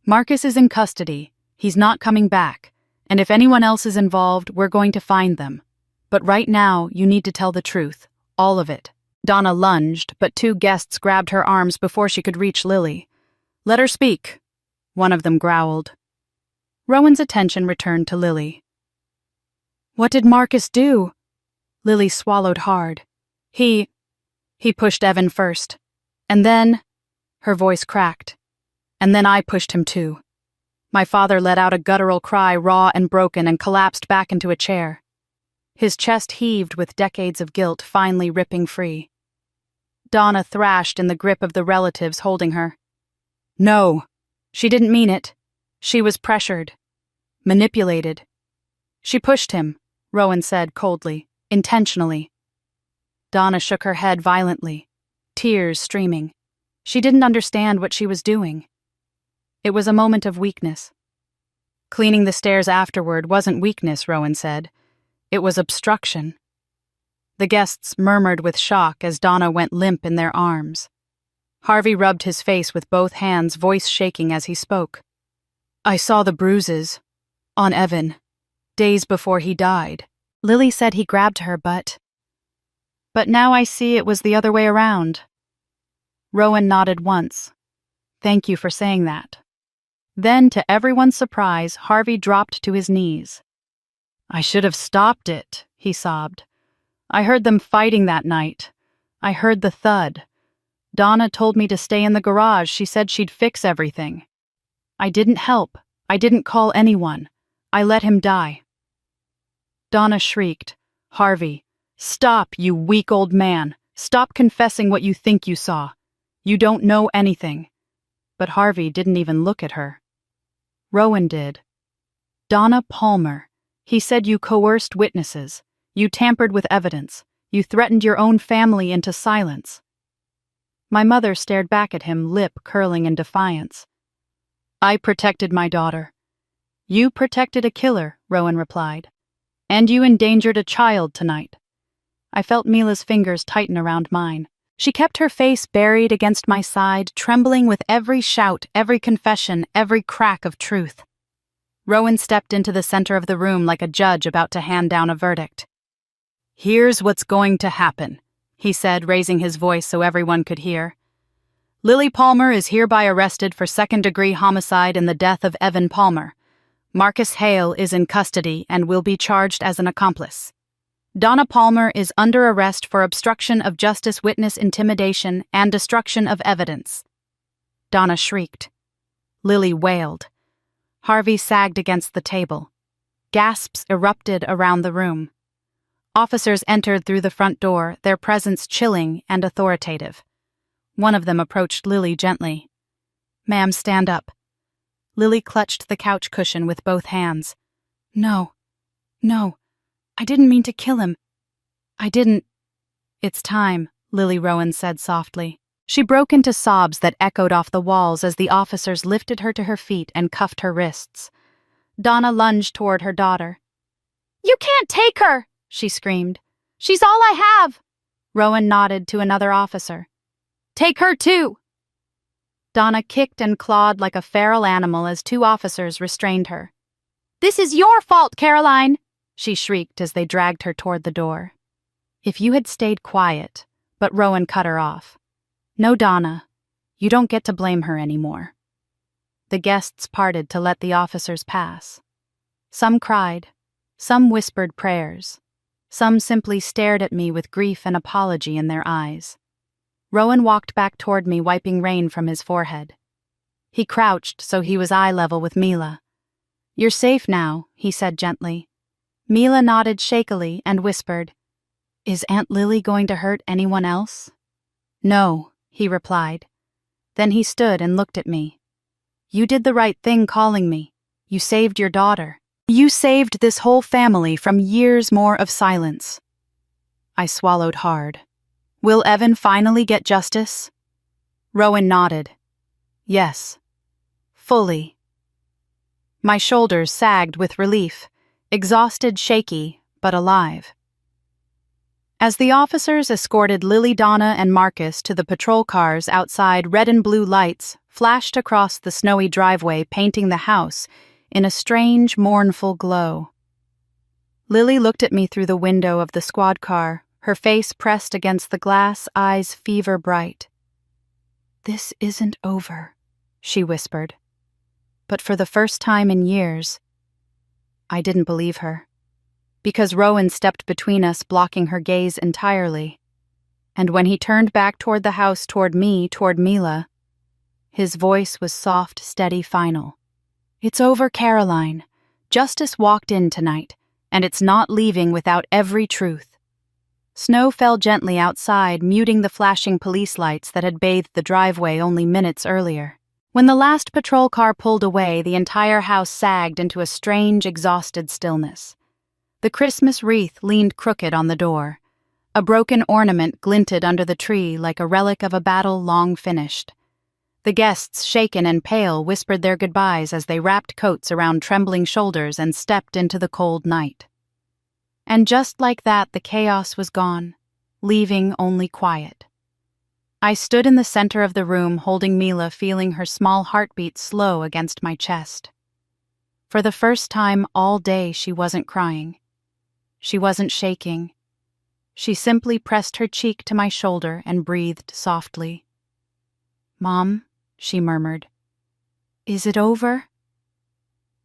Marcus is in custody. He's not coming back. And if anyone else is involved, we're going to find them. But right now, you need to tell the truth. All of it. Donna lunged, but two guests grabbed her arms before she could reach Lily. Let her speak. One of them growled. Rowan's attention returned to Lily. What did Marcus do? Lily swallowed hard. He pushed Evan first. And then, her voice cracked. And then I pushed him too. My father let out a guttural cry, raw and broken, and collapsed back into a chair. His chest heaved with decades of guilt finally ripping free. Donna thrashed in the grip of the relatives holding her. No, she didn't mean it. She was pressured. Manipulated. She pushed him, Rowan said coldly, intentionally. Donna shook her head violently, tears streaming. She didn't understand what she was doing. It was a moment of weakness. Cleaning the stairs afterward wasn't weakness, Rowan said. It was obstruction. The guests murmured with shock as Donna went limp in their arms. Harvey rubbed his face with both hands, voice shaking as he spoke. I saw the bruises. On Evan. Days before he died. Lily said he grabbed her, but now I see it was the other way around. Rowan nodded once. Thank you for saying that. Then, to everyone's surprise, Harvey dropped to his knees. I should have stopped it, he sobbed. I heard them fighting that night. I heard the thud. Donna told me to stay in the garage. She said she'd fix everything. I didn't help. I didn't call anyone. I let him die. Donna shrieked. Harvey, stop, you weak old man. Stop confessing what you think you saw. You don't know anything. But Harvey didn't even look at her. Rowan did. Donna Palmer. He said you coerced witnesses. You tampered with evidence. You threatened your own family into silence. My mother stared back at him, lip curling in defiance. I protected my daughter. You protected a killer, Rowan replied. And you endangered a child tonight. I felt Mila's fingers tighten around mine. She kept her face buried against my side, trembling with every shout, every confession, every crack of truth. Rowan stepped into the center of the room like a judge about to hand down a verdict. Here's what's going to happen, he said, raising his voice so everyone could hear. Lily Palmer is hereby arrested for second-degree homicide in the death of Evan Palmer. Marcus Hale is in custody and will be charged as an accomplice. Donna Palmer is under arrest for obstruction of justice, witness intimidation, and destruction of evidence. Donna shrieked. Lily wailed. Harvey sagged against the table. Gasps erupted around the room. Officers entered through the front door, their presence chilling and authoritative. One of them approached Lily gently. Ma'am, stand up. Lily clutched the couch cushion with both hands. No. I didn't mean to kill him. I didn't. It's time, Lily Rowan said softly. She broke into sobs that echoed off the walls as the officers lifted her to her feet and cuffed her wrists. Donna lunged toward her daughter. You can't take her, she screamed. She's all I have. Rowan nodded to another officer. Take her too. Donna kicked and clawed like a feral animal as two officers restrained her. This is your fault, Caroline, she shrieked as they dragged her toward the door. If you had stayed quiet, but Rowan cut her off. No, Donna, you don't get to blame her anymore. The guests parted to let the officers pass. Some cried, some whispered prayers, some simply stared at me with grief and apology in their eyes. Rowan walked back toward me, wiping rain from his forehead. He crouched so he was eye level with Mila. You're safe now, he said gently. Mila nodded shakily and whispered, Is Aunt Lily going to hurt anyone else? No, he replied. Then he stood and looked at me. You did the right thing calling me. You saved your daughter. You saved this whole family from years more of silence. I swallowed hard. Will Evan finally get justice? Rowan nodded. Yes. Fully. My shoulders sagged with relief, exhausted, shaky, but alive. As the officers escorted Lily, Donna, and Marcus to the patrol cars outside, red and blue lights flashed across the snowy driveway, painting the house in a strange, mournful glow. Lily looked at me through the window of the squad car, her face pressed against the glass, eyes fever bright. This isn't over, she whispered. But for the first time in years, I didn't believe her. Because Rowan stepped between us, blocking her gaze entirely. And when he turned back toward the house, toward me, toward Mila, his voice was soft, steady, final. It's over, Caroline. Justice walked in tonight, and it's not leaving without every truth. Snow fell gently outside, muting the flashing police lights that had bathed the driveway only minutes earlier. When the last patrol car pulled away, the entire house sagged into a strange, exhausted stillness. The Christmas wreath leaned crooked on the door. A broken ornament glinted under the tree like a relic of a battle long finished. The guests, shaken and pale, whispered their goodbyes as they wrapped coats around trembling shoulders and stepped into the cold night. And just like that, the chaos was gone, leaving only quiet. I stood in the center of the room, holding Mila, feeling her small heartbeat slow against my chest. For the first time all day, she wasn't crying. She wasn't shaking. She simply pressed her cheek to my shoulder and breathed softly. "Mom," she murmured, "is it over?"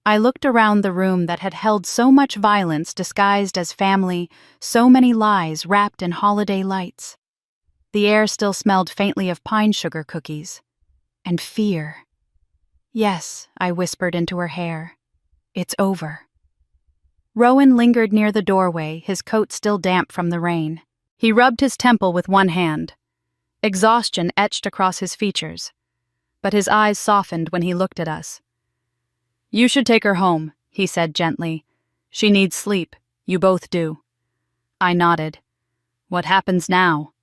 I looked around the room that had held so much violence disguised as family, so many lies wrapped in holiday lights. The air still smelled faintly of pine sugar cookies. And fear. "Yes," I whispered into her hair. "It's over." Rowan lingered near the doorway, his coat still damp from the rain. He rubbed his temple with one hand. Exhaustion etched across his features. But his eyes softened when he looked at us. "You should take her home," he said gently. She needs sleep. You both do. I nodded. What happens now?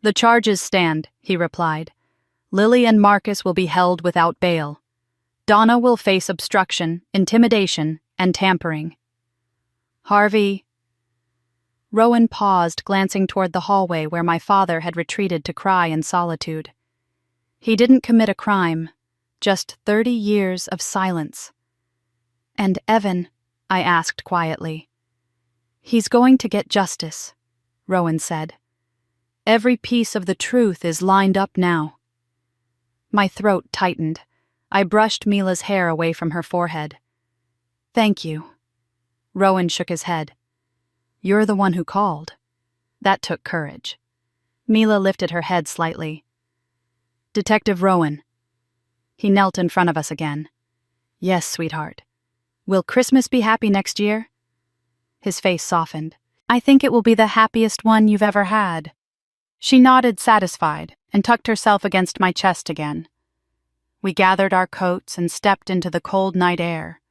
The charges stand, he replied. Lily and Marcus will be held without bail. Donna will face obstruction, intimidation, and tampering. Harvey. Rowan paused, glancing toward the hallway where my father had retreated to cry in solitude. He didn't commit a crime, just 30 years of silence. And Evan, I asked quietly. He's going to get justice, Rowan said. Every piece of the truth is lined up now. My throat tightened. I brushed Mila's hair away from her forehead. Thank you. Rowan shook his head. You're the one who called. That took courage. Mila lifted her head slightly. Detective Rowan. He knelt in front of us again. Yes, sweetheart. Will Christmas be happy next year? His face softened. I think it will be the happiest one you've ever had. She nodded, satisfied, and tucked herself against my chest again. We gathered our coats and stepped into the cold night air.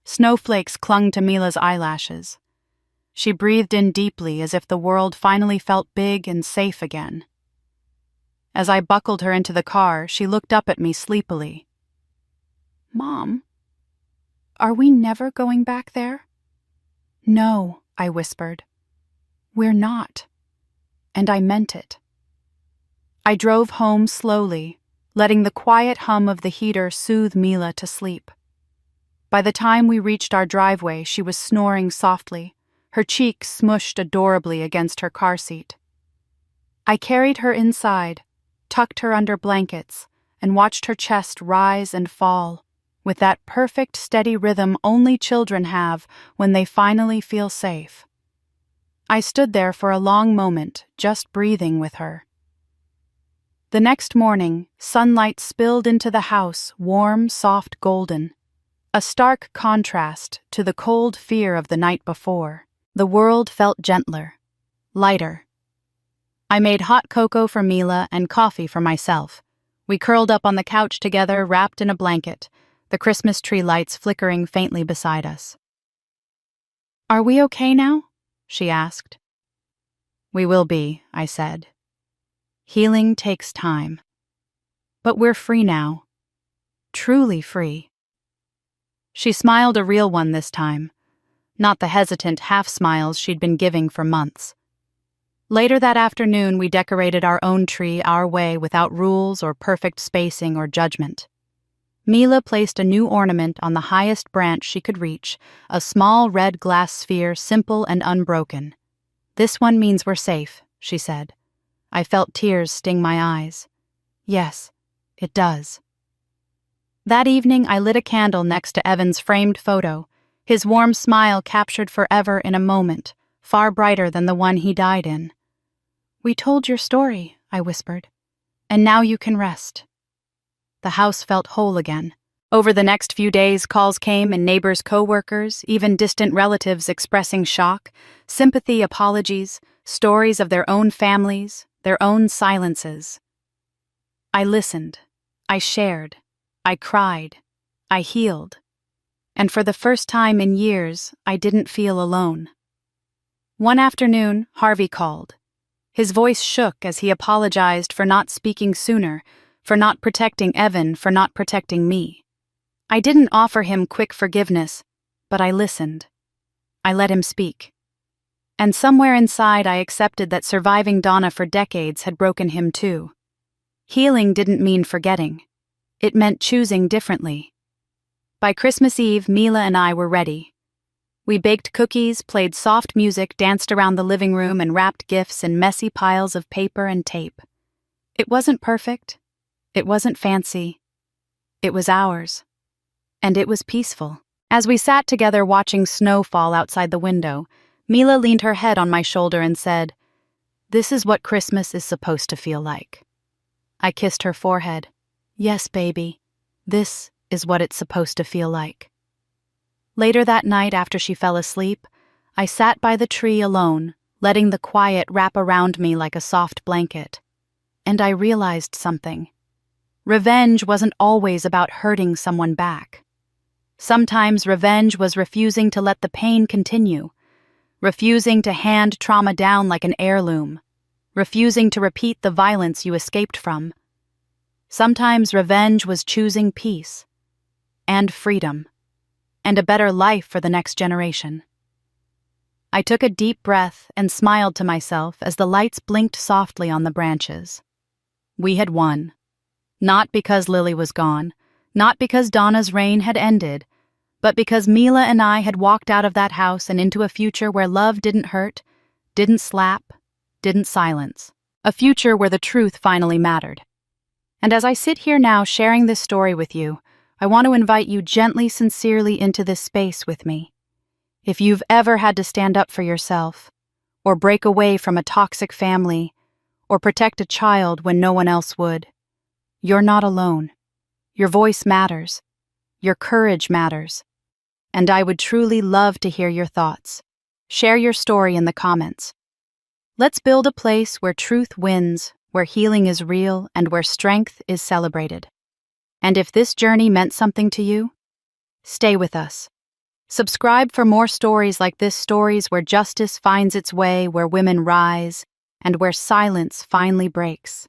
Snowflakes clung to Mila's eyelashes. She breathed in deeply as if the world finally felt big and safe again. As I buckled her into the car, she looked up at me sleepily. Mom, are we never going back there? No, I whispered. We're not. And I meant it. I drove home slowly, letting the quiet hum of the heater soothe Mila to sleep. By the time we reached our driveway, she was snoring softly, her cheeks smushed adorably against her car seat. I carried her inside, tucked her under blankets, and watched her chest rise and fall, with that perfect, steady rhythm only children have when they finally feel safe. I stood there for a long moment, just breathing with her. The next morning, sunlight spilled into the house, warm, soft golden. A stark contrast to the cold fear of the night before. The world felt gentler, lighter. I made hot cocoa for Mila and coffee for myself. We curled up on the couch together, wrapped in a blanket, the Christmas tree lights flickering faintly beside us. Are we okay now? She asked. We will be, I said. Healing takes time. But we're free now. Truly free. She smiled, a real one this time, not the hesitant half-smiles she'd been giving for months. Later that afternoon, we decorated our own tree our way without rules or perfect spacing or judgment. Mila placed a new ornament on the highest branch she could reach, a small red glass sphere, simple and unbroken. This one means we're safe, she said. I felt tears sting my eyes. Yes, it does. That evening, I lit a candle next to Evan's framed photo, his warm smile captured forever in a moment, far brighter than the one he died in. We told your story, I whispered, and now you can rest. The house felt whole again. Over the next few days, calls came and neighbors, co-workers, even distant relatives expressing shock, sympathy, apologies, stories of their own families, their own silences. I listened. I shared. I cried. I healed. And for the first time in years, I didn't feel alone. One afternoon, Harvey called. His voice shook as he apologized for not speaking sooner, for not protecting Evan, for not protecting me. I didn't offer him quick forgiveness, but I listened. I let him speak. And somewhere inside I accepted that surviving Donna for decades had broken him too. Healing didn't mean forgetting. It meant choosing differently. By Christmas Eve, Mila and I were ready. We baked cookies, played soft music, danced around the living room, and wrapped gifts in messy piles of paper and tape. It wasn't perfect. It wasn't fancy. It was ours. And it was peaceful. As we sat together watching snow fall outside the window, Mila leaned her head on my shoulder and said, "This is what Christmas is supposed to feel like." I kissed her forehead. "Yes, baby. This is what it's supposed to feel like." Later that night, after she fell asleep, I sat by the tree alone, letting the quiet wrap around me like a soft blanket. And I realized something. Revenge wasn't always about hurting someone back. Sometimes revenge was refusing to let the pain continue, refusing to hand trauma down like an heirloom, refusing to repeat the violence you escaped from. Sometimes revenge was choosing peace, and freedom, and a better life for the next generation. I took a deep breath and smiled to myself as the lights blinked softly on the branches. We had won. Not because Lily was gone, not because Donna's reign had ended, but because Mila and I had walked out of that house and into a future where love didn't hurt, didn't slap, didn't silence. A future where the truth finally mattered. And as I sit here now sharing this story with you, I want to invite you gently, sincerely into this space with me. If you've ever had to stand up for yourself, or break away from a toxic family, or protect a child when no one else would, you're not alone. Your voice matters. Your courage matters. And I would truly love to hear your thoughts. Share your story in the comments. Let's build a place where truth wins, where healing is real, and where strength is celebrated. And if this journey meant something to you, stay with us. Subscribe for more stories like this, stories where justice finds its way, where women rise, and where silence finally breaks.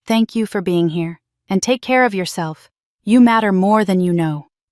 Thank you for being here, and take care of yourself. You matter more than you know.